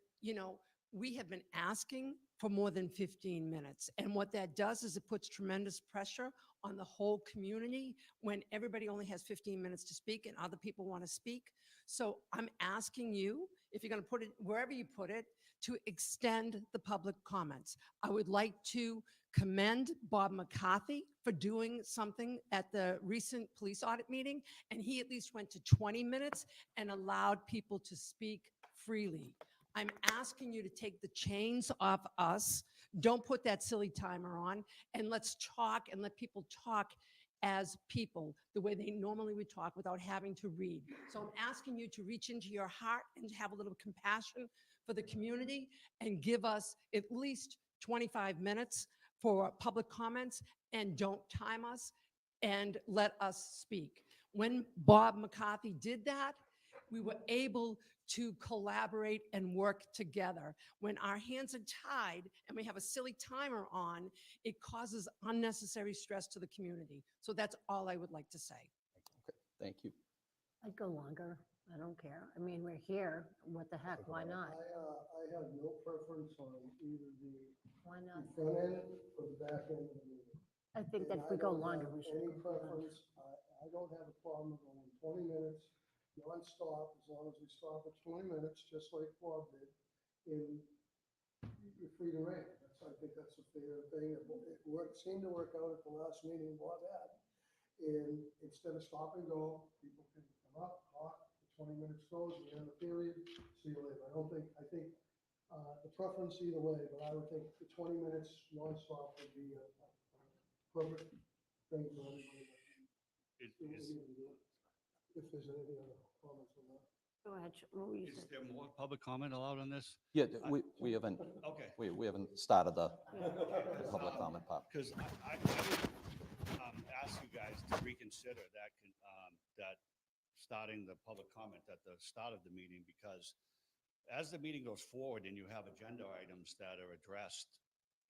we have been asking for more than 15 minutes. And what that does is it puts tremendous pressure on the whole community when everybody only has 15 minutes to speak and other people want to speak. So I'm asking you, if you're going to put it wherever you put it, to extend the public comments. I would like to commend Bob McCarthy for doing something at the recent police audit meeting, and he at least went to 20 minutes and allowed people to speak freely. I'm asking you to take the chains off us. Don't put that silly timer on, and let's talk and let people talk as people, the way they normally would talk without having to read. So I'm asking you to reach into your heart and have a little compassion for the community and give us at least 25 minutes for public comments, and don't time us, and let us speak. When Bob McCarthy did that, we were able to collaborate and work together. When our hands are tied and we have a silly timer on, it causes unnecessary stress to the community. So that's all I would like to say. Thank you. I'd go longer. I don't care. I mean, we're here. What the heck? Why not? I have no preference on either the Why not? front end or the back end of the meeting. I think that And if we I go don't longer, have we should. Any go longer. preference, I don't have a problem going 20 minutes nonstop, as long as we stop at 20 minutes, just like Bob did, and you're free to rant. I think that's a fair thing. It seemed to work out at the last meeting Bob had. And instead of stop and go, people can come up, talk, the 20 minutes goes, we end the period, see you later. I think the preference either way, but I would think the 20 minutes nonstop would be a perfect thing for everybody. If there's any other comments on that. Go ahead. What were you Is saying? there more public comment allowed on this? Yeah, we haven't, Okay. we haven't started the Okay. public comment part. Because I would ask you guys to reconsider that starting the public comment at the start of the meeting, because as the meeting goes forward and you have agenda items that are addressed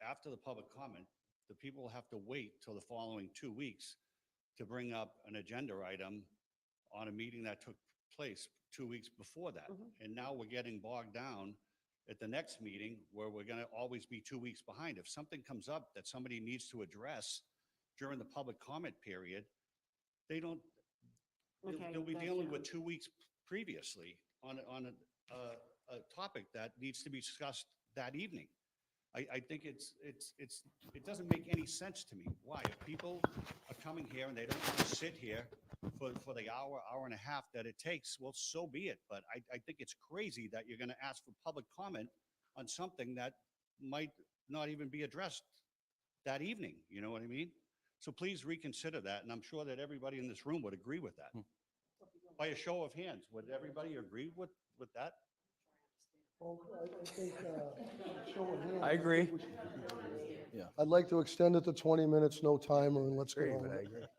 after the public comment, the people have to wait till the following 2 weeks to bring up an agenda item on a meeting that took place 2 weeks before that. And now we're getting bogged down at the next meeting where we're going to always be 2 weeks behind. If something comes up that somebody needs to address during the public comment period, they don't, they'll be dealing with 2 weeks previously on a topic that needs to be discussed that evening. I think it doesn't make any sense to me. Why? If people are coming here and they don't want to sit here for the hour and a half that it takes, well, so be it. But I think it's crazy that you're going to ask for public comment on something that might not even be addressed that evening. You know what I mean? So please reconsider that. And I'm sure that everybody in this room would agree with that. By a show of hands, would everybody agree with that? Well, I think, show of hands, I agree. think we should- I'd like to extend it to 20 minutes, no timer, and let's get on with it.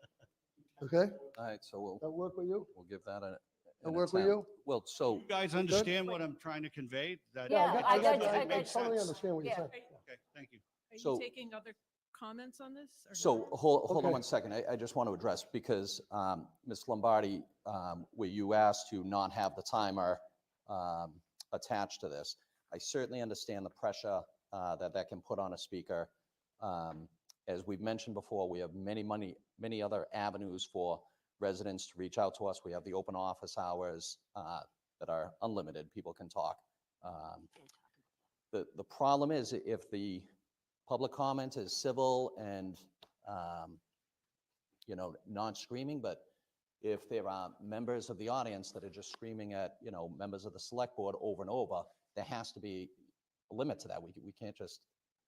Okay? All right, so That work with you? we'll give that That an work with attempt. you? Well, so, You guys understand what I'm trying to convey? That Yeah, it I doesn't got you, I make got you. totally sense. understand what you're Yeah. saying. Okay, thank you. Are So- you taking other comments on this? or so not? hold on Okay. 1 second. I just want to address, because Ms. Lombardi, where you asked to not have the timer attached to this, I certainly understand the pressure that can put on a speaker. As we've mentioned before, we have many other avenues for residents to reach out to us. We have the open office hours that are unlimited. People can talk. The problem is if the public comment is civil and, non-screaming, but if there are members of the audience that are just screaming at, members of the select board over and over, there has to be a limit to that. We can't just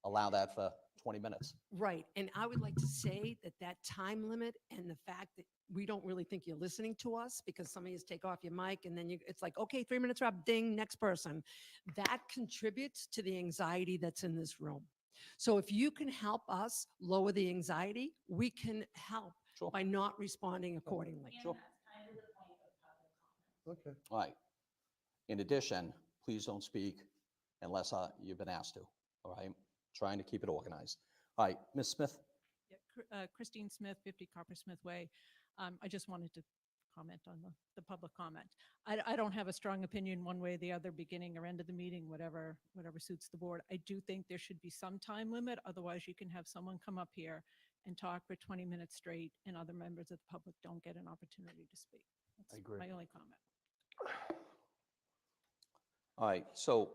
allow that for 20 minutes. Right. And I would like to say that that time limit and the fact that we don't really think you're listening to us because some of you take off your mic and then it's like, okay, 3 minutes are up, ding, next person. That contributes to the anxiety that's in this room. So if you can help us lower the anxiety, we can help Sure. by not responding accordingly. Sure. Okay. All right. In addition, please don't speak unless you've been asked to, all right? Trying to keep it organized. All right, Ms. Smith? Yeah, Christine Smith, 50 Coppersmith Way. I just wanted to comment on the public comment. I don't have a strong opinion one way or the other, beginning or end of the meeting, whatever suits the board. I do think there should be some time limit, otherwise you can have someone come up here and talk for 20 minutes straight, and other members of the public don't get an opportunity to speak. That's agree. my only comment. All right, so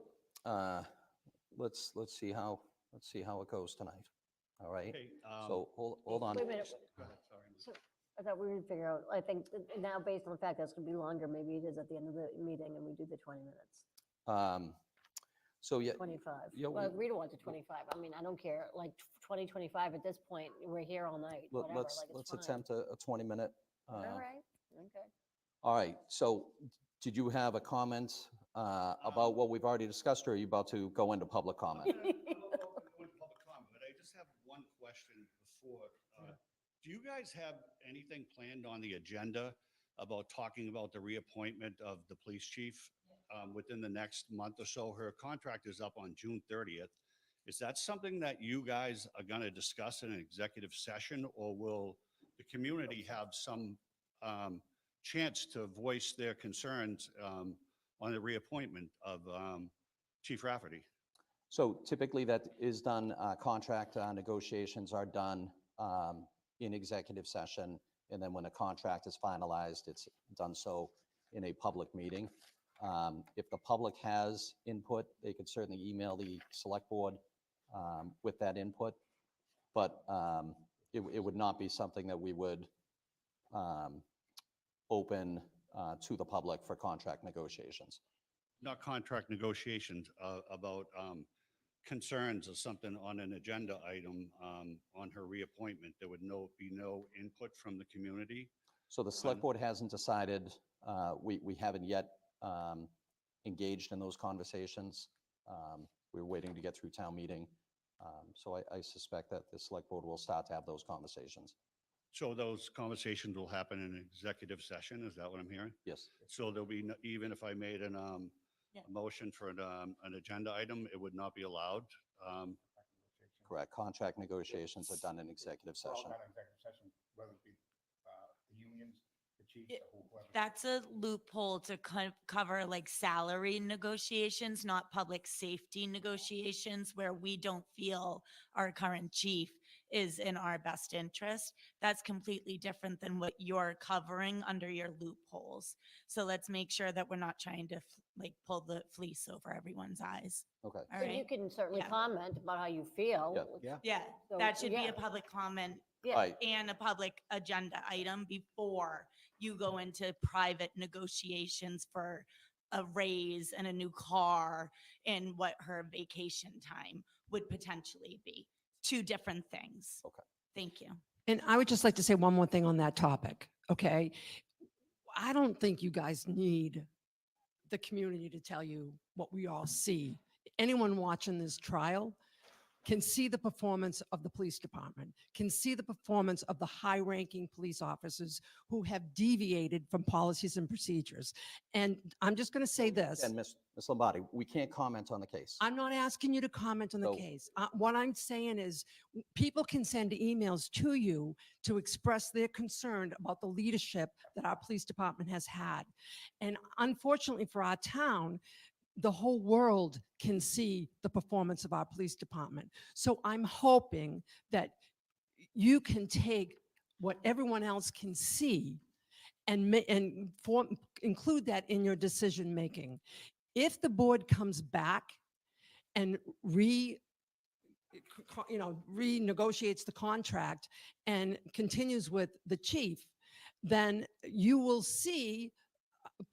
let's see how it goes tonight. All right. Okay, So hold on. Wait a minute. Go ahead, sorry. So I thought we would figure out, I think now based on the fact that's going to be longer, maybe it is at the end of the meeting and we do the 20 minutes, So yeah, 25. yeah, Well, we don't want to 25. I mean, I don't care, like 20, 25 at this point, we're here all night, whatever, like let's it's fine. attempt a 20-minute. All right, okay. All right, so did you have a comment about what we've already discussed, or are you about to go into public comment? I'm gonna go into public comment, but I just have one question before. Do you guys have anything planned on the agenda about talking about the reappointment of the police chief within the next month or so? Her contract is up on June 30th. Is that something that you guys are going to discuss in an executive session, or will the community have some chance to voice their concerns on the reappointment of Chief Rafferty? So typically that is done, contract negotiations are done in executive session, and then when a contract is finalized, it's done so in a public meeting. If the public has input, they could certainly email the select board with that input, but it would not be something that we would open to the public for contract negotiations. Not contract negotiations, about concerns or something on an agenda item on her reappointment. There would be no input from the community. So the select board hasn't decided, we haven't yet engaged in those conversations. We're waiting to get through town meeting. So I suspect that the select board will start to have those conversations. So those conversations will happen in an executive session, is that what I'm hearing? Yes. So there'll be, even if I made a motion for an agenda item, it would not be allowed? Correct. Contract negotiations are done in executive It's all session. done in executive session, whether it be the unions, the chiefs, or whoever. That's a loophole to cover like salary negotiations, not public safety negotiations, where we don't feel our current chief is in our best interest. That's completely different than what you're covering under your loopholes. So let's make sure that we're not trying to like pull the fleece over everyone's eyes. Okay. All And you right. can certainly Yeah. comment about how you feel. Yeah, So, that should be yeah. a public comment Yeah. Right. and a public agenda item before you go into private negotiations for a raise and a new car and what her vacation time would potentially be. Two different things. Okay. Thank you. And I would just like to say one more thing on that topic, okay? I don't think you guys need the community to tell you what we all see. Anyone watching this trial can see the performance of the police department, can see the performance of the high-ranking police officers who have deviated from policies and procedures. And I'm just going to say this. And Ms. Lombardi, we can't comment on the case. I'm not asking you to comment on the So- case. What I'm saying is people can send emails to you to express their concern about the leadership that our police department has had. And unfortunately for our town, the whole world can see the performance of our police department. So I'm hoping that you can take what everyone else can see and include that in your decision making. If the board comes back and renegotiates the contract and continues with the chief, then you will see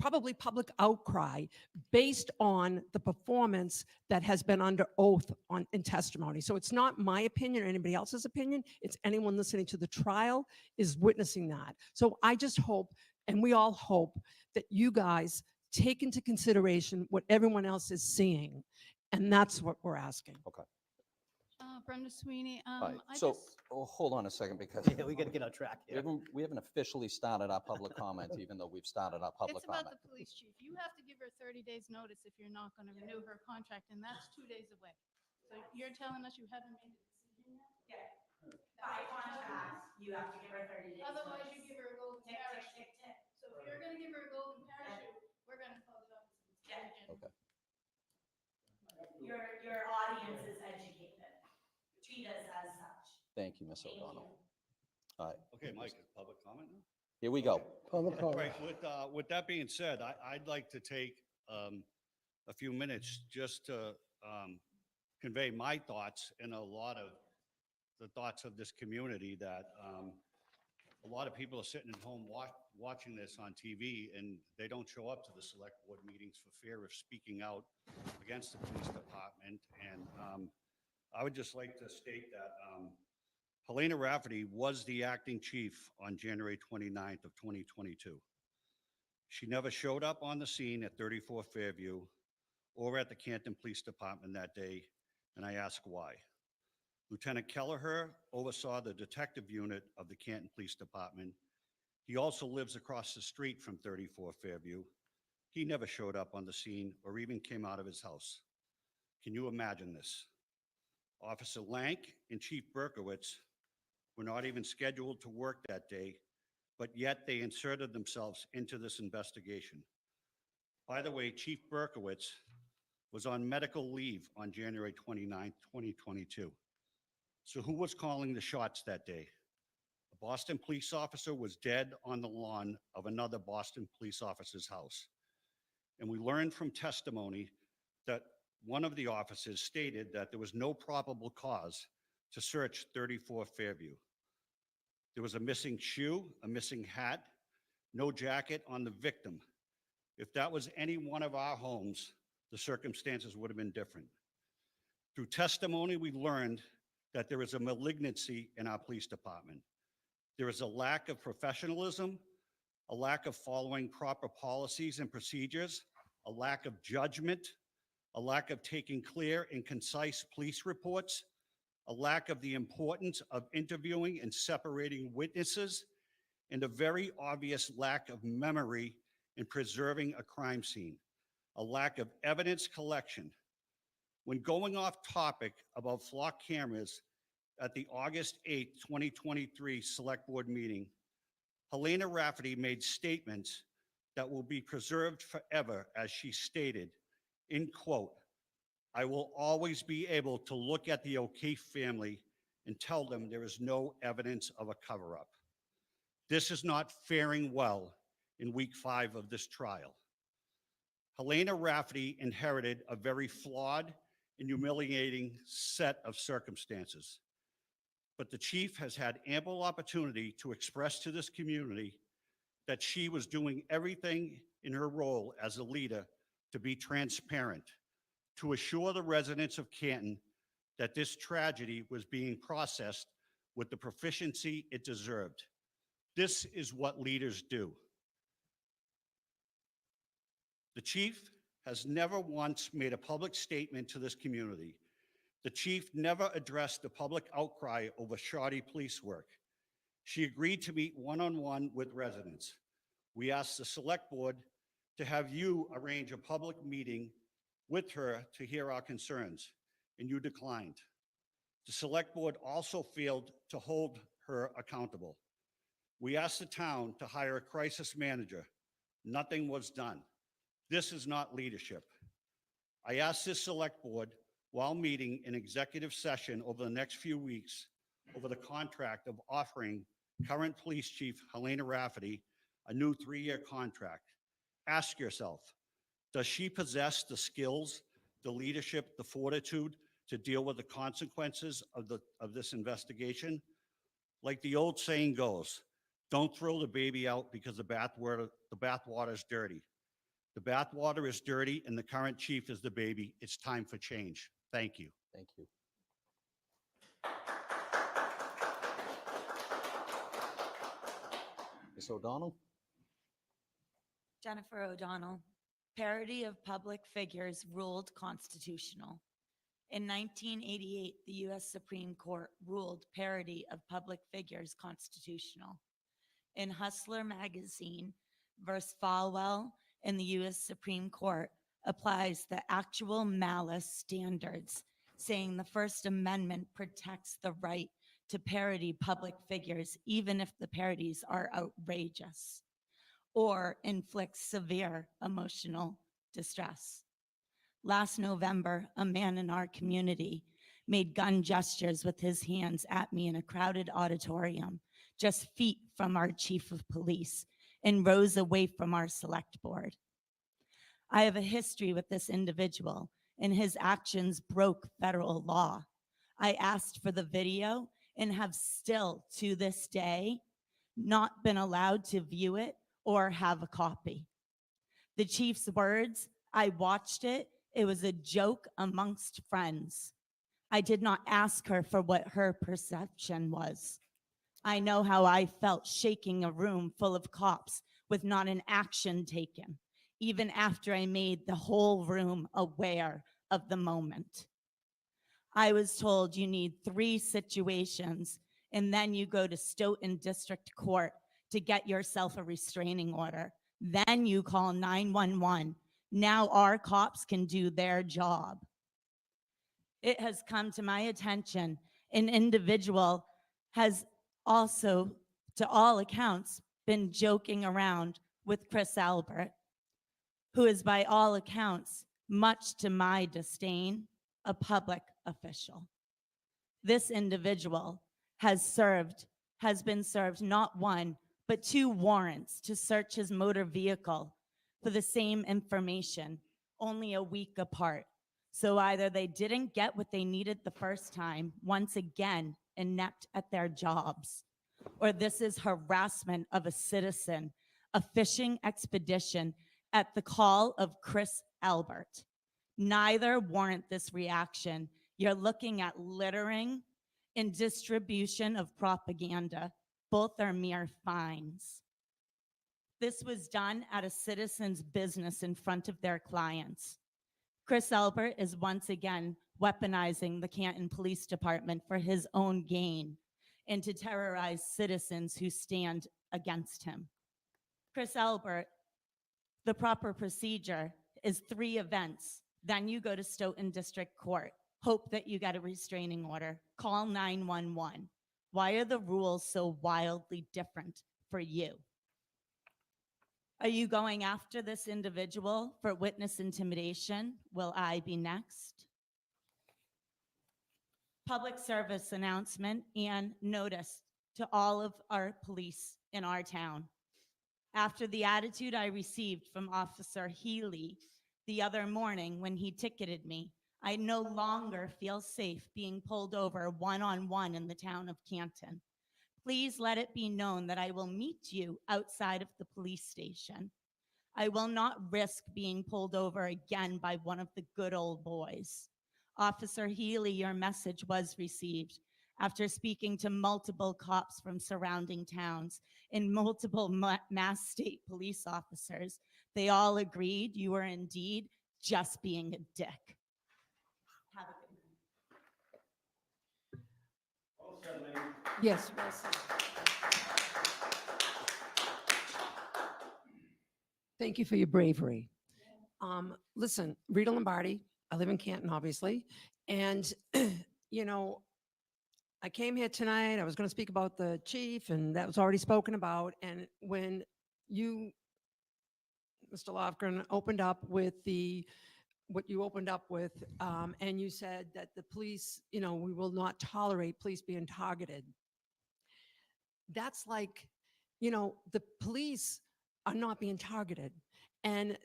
probably public outcry based on the performance that has been under oath in testimony. So it's not my opinion or anybody else's opinion. It's anyone listening to the trial is witnessing that. So I just hope, and we all hope, that you guys take into consideration what everyone else is seeing. And that's what we're asking. Okay. Brenda Sweeney. All right. I So just- hold on a second, because Yeah, we got to get on track we here. haven't officially started our public comment, even though we've started our public It's about comment. the police chief. You have to give her 30 days notice if you're not going to renew her contract, and that's 2 days away. So you're telling us you haven't made a decision yet? By contract, you have to give her 30 days. Otherwise, you notice. give her a golden Tick, carrot. tick, tick, tick. So if Okay. Your audience is educated. Treat us as such. Thank you, Ms. O'Donnell. All right. Okay, Mike, is public comment now? Here we go. Public comment. Right, with that being said, I'd like to take a few minutes just to convey my thoughts and a lot of the thoughts of this community that a lot of people are sitting at home watching this on TV and they don't show up to the select board meetings for fear of speaking out against the police department. And I would just like to state that Helena Rafferty was the acting chief on January 29th of 2022. She never showed up on the scene at 34 Fairview or at the Canton Police Department that day, and I ask why. Lieutenant Kelleher oversaw the detective unit of the Canton Police Department. He also lives across the street from 34 Fairview. He never showed up on the scene or even came out of his house. Can you imagine this? Officer Lank and Chief Berkowitz were not even scheduled to work that day, but yet they inserted themselves into this investigation. By the way, Chief Berkowitz was on medical leave on January 29, 2022. So who was calling the shots that day? A Boston police officer was dead on the lawn of another Boston police officer's house. And we learned from testimony that one of the officers stated that there was no probable cause to search 34 Fairview. There was a missing shoe, a missing hat, no jacket on the victim. If that was any one of our homes, the circumstances would have been different. Through testimony, we learned that there is a malignancy in our police department. There is a lack of professionalism, a lack of following proper policies and procedures, a lack of judgment, a lack of taking clear and concise police reports, a lack of the importance of interviewing and separating witnesses, and a very obvious lack of memory in preserving a crime scene, a lack of evidence collection. When going off topic about flock cameras at the August 8th, 2023 Select Board meeting, Helena Rafferty made statements that will be preserved forever, as she stated, in quote, "I will always be able to look at the O'Keefe family and tell them there is no evidence of a cover-up. This is not faring well in week 5 of this trial." Helena Rafferty inherited a very flawed and humiliating set of circumstances. But the chief has had ample opportunity to express to this community that she was doing everything in her role as a leader to be transparent, to assure the residents of Canton that this tragedy was being processed with the proficiency it deserved. This is what leaders do. The chief has never once made a public statement to this community. The chief never addressed the public outcry over shoddy police work. She agreed to meet one-on-one with residents. We asked the select board to have you arrange a public meeting with her to hear our concerns, and you declined. The select board also failed to hold her accountable. We asked the town to hire a crisis manager. Nothing was done. This is not leadership. I asked this select board while meeting in executive session over the next few weeks over the contract of offering current police chief Helena Rafferty a new 3-year contract. Ask yourself, does she possess the skills, the leadership, the fortitude to deal with the consequences of this investigation? Like the old saying goes, don't throw the baby out because the bathwater is dirty. The bathwater is dirty and the current chief is the baby. It's time for change. Thank you. Thank you. Ms. O'Donnell? Jennifer O'Donnell. Parity of public figures ruled constitutional. In 1988, the U.S. Supreme Court ruled parity of public figures constitutional. In Hustler magazine, verse Falwell in the U.S. Supreme Court applies the actual malice standards, saying the First Amendment protects the right to parody public figures, even if the parodies are outrageous or inflict severe emotional distress. Last November, a man in our community made gun gestures with his hands at me in a crowded auditorium, just feet from our chief of police, and rows away from our select board. I have a history with this individual, and his actions broke federal law. I asked for the video and have still, to this day, not been allowed to view it or have a copy. The chief's words, I watched it, it was a joke amongst friends. I did not ask her for what her perception was. I know how I felt shaking a room full of cops with not an action taken, even after I made the whole room aware of the moment. I was told you need 3 situations and then you go to Stoughton District Court to get yourself a restraining order. Then you call 911. Now our cops can do their job. It has come to my attention an individual has also, to all accounts, been joking around with Chris Albert, who is by all accounts, much to my disdain, a public official. This individual has been served not 1, but 2 warrants to search his motor vehicle for the same information, only a week apart. So either they didn't get what they needed the first time, once again inept at their jobs, or this is harassment of a citizen, a fishing expedition at the call of Chris Albert. Neither warrant this reaction. You're looking at littering and distribution of propaganda. Both are mere fines. This was done at a citizen's business in front of their clients. Chris Albert is once again weaponizing the Canton Police Department for his own gain and to terrorize citizens who stand against him. Chris Albert, the proper procedure is 3 events. Then you go to Stoughton District Court, hope that you get a restraining order, call 911. Why are the rules so wildly different for you? Are you going after this individual for witness intimidation? Will I be next? Public service announcement and notice to all of our police in our town. After the attitude I received from Officer Healy the other morning when he ticketed me, I no longer feel safe being pulled over one-on-one in the town of Canton. Please let it be known that I will meet you outside of the police station. I will not risk being pulled over again by one of the good old boys. Officer Healy, your message was received. After speaking to multiple cops from surrounding towns and multiple Mass State police officers, they all agreed you were indeed just being a dick. Have a good night. Yes, well said. Thank you for your bravery. Listen, Rita Lombardi, I live in Canton, obviously, and you know, I came here tonight, I was going to speak about the chief, and that was already spoken about, and when you, Mr. Lofgren, opened up with what you opened up with, and you said that the police, you know, we will not tolerate police being targeted. That's like, you know, the police are not being targeted. And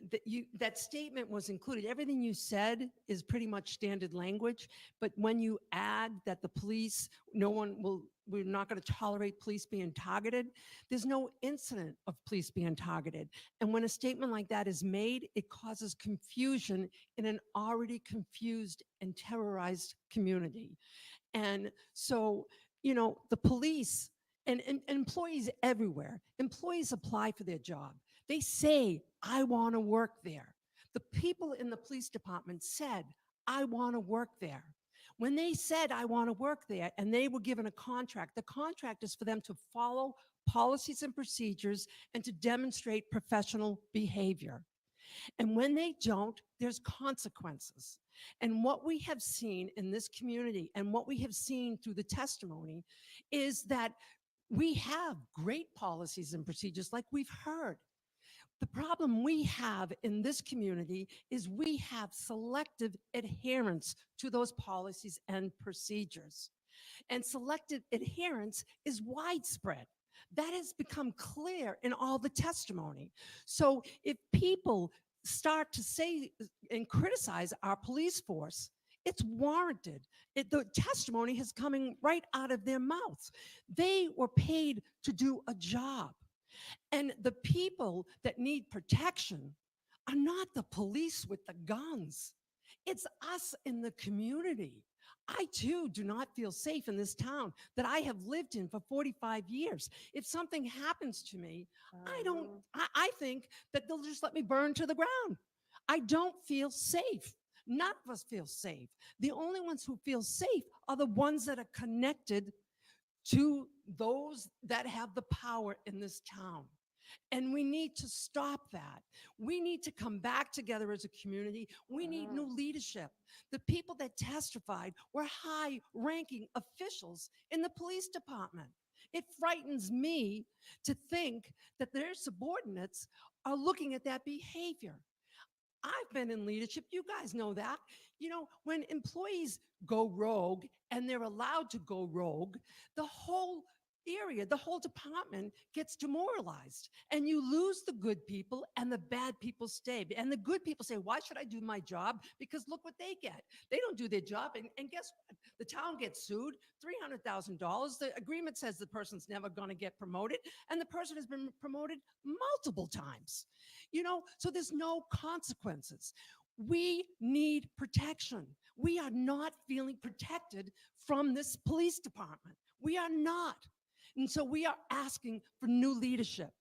that statement was included. Everything you said is pretty much standard language, but when you add that the police, we're not going to tolerate police being targeted, there's no incident of police being targeted. And when a statement like that is made, it causes confusion in an already confused and terrorized community. And so, you know, the police and employees everywhere, employees apply for their job. They say, I want to work there. The people in the police department said, I want to work there. When they said, I want to work there, and they were given a contract, the contract is for them to follow policies and procedures and to demonstrate professional behavior. And when they don't, there's consequences. And what we have seen in this community and what we have seen through the testimony is that we have great policies and procedures like we've heard. The problem we have in this community is we have selective adherence to those policies and procedures. And selective adherence is widespread. That has become clear in all the testimony. So if people start to say and criticize our police force, it's warranted. The testimony is coming right out of their mouths. They were paid to do a job. And the people that need protection are not the police with the guns. It's us in the community. I too do not feel safe in this town that I have lived in for 45 years. If something happens to me, I think that they'll just let me burn to the ground. I don't feel safe. None of us feel safe. The only ones who feel safe are the ones that are connected to those that have the power in this town. And we need to stop that. We need to come back together as a community. We need new leadership. The people that testified were high-ranking officials in the police department. It frightens me to think that their subordinates are looking at that behavior. I've been in leadership. You guys know that. You know, when employees go rogue and they're allowed to go rogue, the whole area, the whole department gets demoralized, and you lose the good people and the bad people stay. And the good people say, why should I do my job? Because look what they get. They don't do their job. And guess what? The town gets sued, $300,000. The agreement says the person's never going to get promoted, and the person has been promoted multiple times. You know, so there's no consequences. We need protection. We are not feeling protected from this police department. We are not. And so we are asking for new leadership.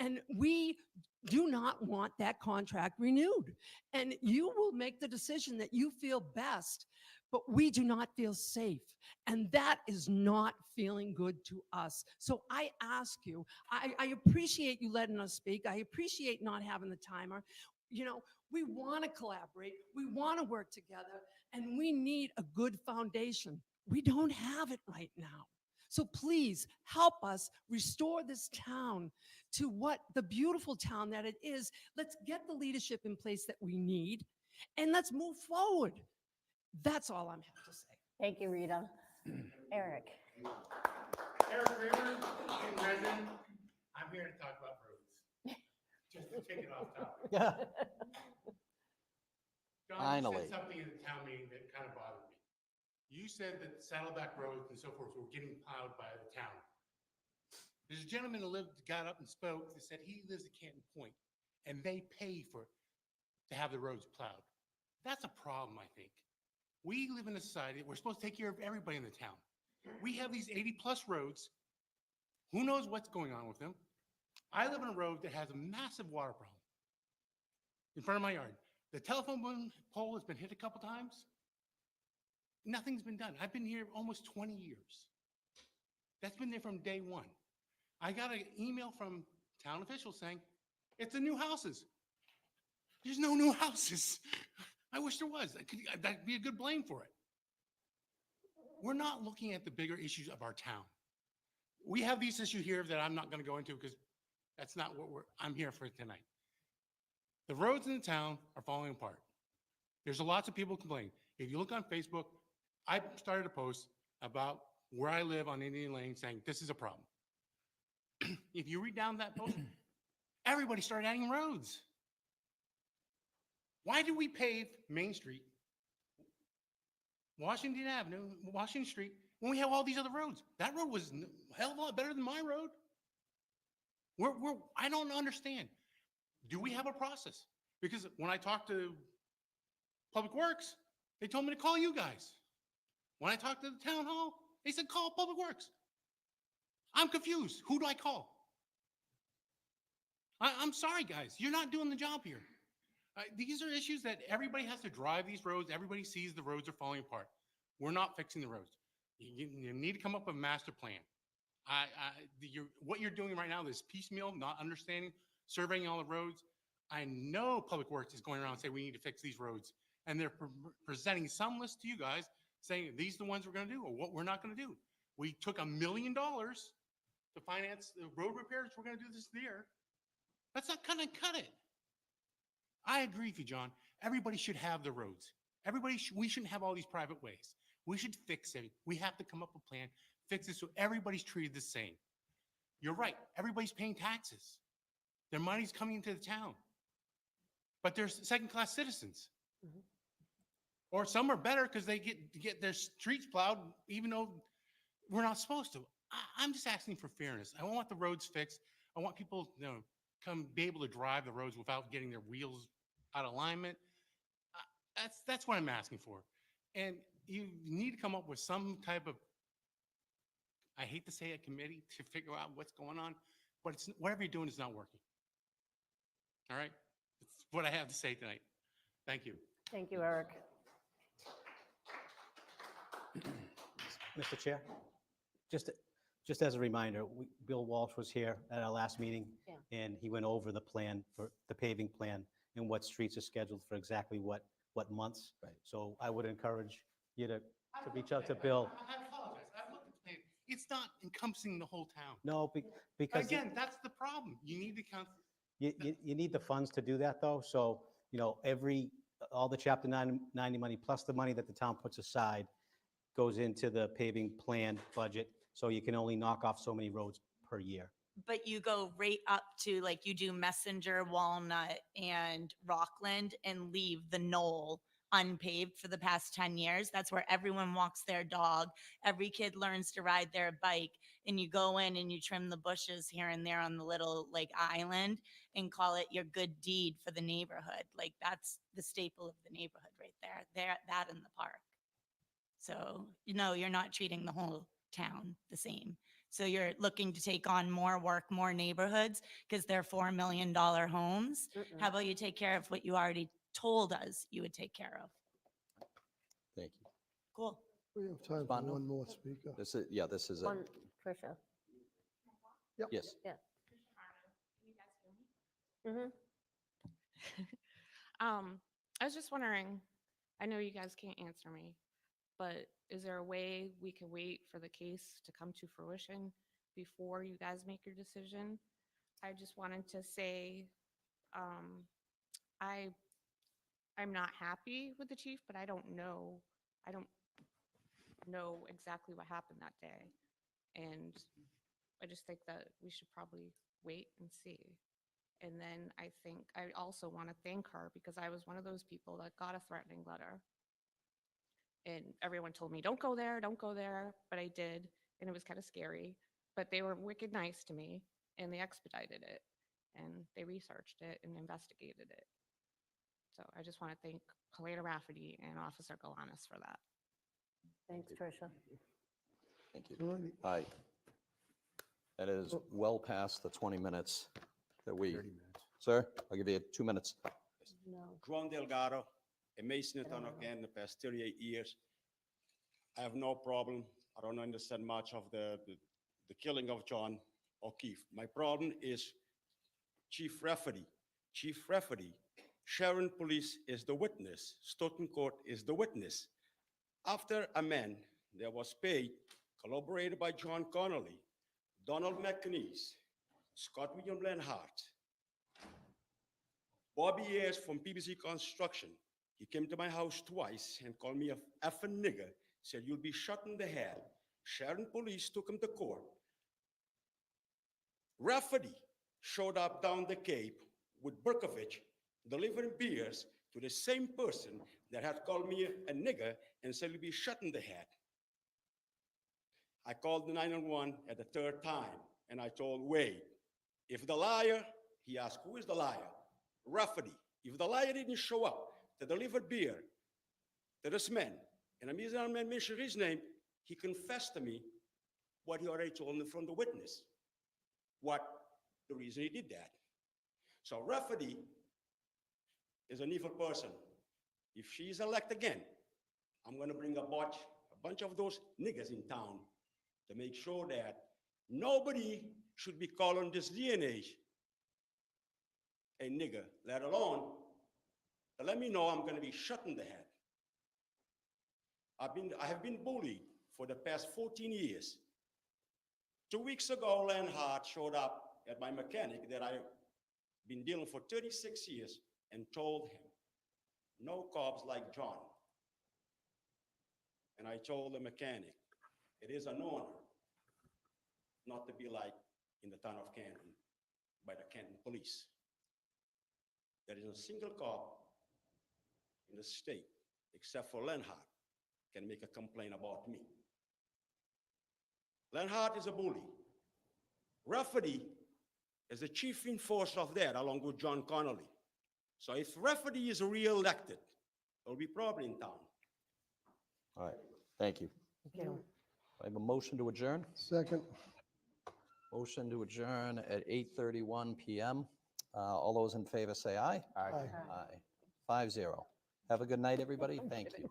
And we do not want that contract renewed. And you will make the decision that you feel best, but we do not feel safe. And that is not feeling good to us. So I ask you, I appreciate you letting us speak. I appreciate not having the timer. You know, we want to collaborate. We want to work together. And we need a good foundation. We don't have it right now. So please help us restore this town to what the beautiful town that it is. Let's get the leadership in place that we need, and let's move forward. That's all I'm have to say. Thank you, Rita. Eric. Eric Kramer, in Redmond. I'm here to talk about roads. Just to take it off topic. John, Finally. you said something in the town meeting that kind of bothered me. You said that Saddleback roads and so forth were getting plowed by the town. There's a gentleman who got up and spoke that said he lives at Canton Point, and they pay to have the roads plowed. That's a problem, I think. We live in a society that we're supposed to take care of everybody in the town. We have these 80-plus roads. Who knows what's going on with them? I live on a road that has a massive water problem in front of my yard. The telephone pole has been hit a couple times. Nothing's been done. I've been here almost 20 years. That's been there from day one. I got an email from town officials saying, it's the new houses. There's no new houses. I wish there was. That'd be a good blame for it. We're not looking at the bigger issues of our town. We have these issues here that I'm not going to go into because that's not what I'm here for tonight. The roads in the town are falling apart. There's lots of people complaining. If you look on Facebook, I started a post about where I live on Indian Lane saying this is a problem. If you read down that post, everybody started adding roads. Why do we pave Main Street, Washington Avenue, Washington Street, when we have all these other roads? That road was a hell of a lot better than my road. I don't understand. Do we have a process? Because when I talked to Public Works, they told me to call you guys. When I talked to the town hall, they said, call Public Works. I'm confused. Who do I call? I'm sorry, guys. You're not doing the job here. These are issues that everybody has to drive these roads. Everybody sees the roads are falling apart. We're not fixing the roads. You need to come up with a master plan. What you're doing right now is piecemeal, not understanding, surveying all the roads. I know Public Works is going around and saying we need to fix these roads. And they're presenting some list to you guys saying these are the ones we're going to do or what we're not going to do. We took $1 million to finance the road repairs we're going to do this year. Let's not cut and cut it. I agree with you, John. Everybody should have the roads. We shouldn't have all these private ways. We should fix it. We have to come up with a plan, fix it so everybody's treated the same. You're right. Everybody's paying taxes. Their money's coming into the town. But they're second-class citizens. Or some are better because they get their streets plowed, even though we're not supposed to. I'm just asking for fairness. I want the roads fixed. I want people, be able to drive the roads without getting their wheels out of alignment. That's what I'm asking for. And you need to come up with some type of, I hate to say a committee to figure out what's going on, but whatever you're doing is not working. All right? That's what I have to say tonight. Thank you. Thank you, Eric. Mr. Chair, just as a reminder, Bill Walsh was here at our last meeting, Yeah. and he went over the plan for the paving plan and what streets are scheduled for exactly what months. Right. So I would encourage you to reach out to Bill. I apologize. I've looked at the plan. It's not encompassing the whole town. No, because Again, that's the problem. You need to count. you need the funds to do that, though. So, all the Chapter 90 money, plus the money that the town puts aside, goes into the paving plan budget. So you can only knock off so many roads per year. But you go right up to, like, you do Messenger, Walnut, and Rockland and leave the Knoll unpaved for the past 10 years. That's where everyone walks their dog. Every kid learns to ride their bike, and you go in and you trim the bushes here and there on the little island and call it your good deed for the neighborhood. Like, that's the staple of the neighborhood right there, that in the park. So, you're not treating the whole town the same. So you're looking to take on more work, more neighborhoods, because they're $4 million homes. How about you take care of what you already told us you would take care of? Thank you. Cool. We have time for Bondo? one more speaker. This is it. One, Tricia. Yep. Yes. Yeah. I was just wondering, I know you guys can't answer me, but is there a way we can wait for the case to come to fruition before you guys make your decision? I just wanted to say, I'm not happy with the chief, but I don't know exactly what happened that day. And I just think that we should probably wait and see. And then I think I also want to thank her, because I was one of those people that got a threatening letter. And everyone told me, don't go there, but I did, and it was kind of scary. But they were wicked nice to me, and they expedited it, and they researched it and investigated it. So I just want to thank Helena Rafferty and Officer Galanis for that. Thanks, Tricia. Thank you. Hi. That is well past the 20 minutes that we, sir, I'll give you 2 minutes. No. Juan Delgado, a mason in town again the past 38 years. I have no problem. I don't understand much of the killing of John O'Keefe. My problem is Chief Rafferty. Chief Rafferty, Sharon Police is the witness. Stoughton Court is the witness. After a man that was paid, collaborated by John Connolly, Donald McNeese, Scott William Lenhart, Bobby Ayers from PBC Construction. He came to my house twice and called me a effing nigger, said, you'll be shot in the head. Sharon Police took him to court. Rafferty showed up down the Cape with Berkovich, delivering beers to the same person that had called me a nigger and said, you'll be shot in the head. I called the 911 at the third time, and I told Wade, if the liar, he asked, who is the liar? Rafferty. If the liar didn't show up to deliver beer to this man, and I'm using to mention his name, he confessed to me what he already told me from the witness, the reason he did that. So Rafferty is an evil person. If she's elected again, I'm going to bring a bunch of those niggas in town to make sure that nobody should be calling this DNA a nigger, let alone to let me know I'm going to be shot in the head. I have been bullied for the past 14 years. 2 weeks ago, Lenhart showed up at my mechanic that I been dealing for 36 years, and told him, no cops like John. And I told the mechanic, it is an honor not to be like in the town of Canton by the Canton police. There is a single cop in the state, except for Lenhart, can make a complaint about me. Lenhart is a bully. Rafferty is the chief enforcer of that, along with John Connolly. So if Rafferty is re-elected, there'll be problem in town. All right, thank you. Thank you. I have a motion to adjourn. Second. Motion to adjourn at 8:31 PM. All those in favor say aye. Aye. Aye. 5-0. Have a good night, everybody. Thank you.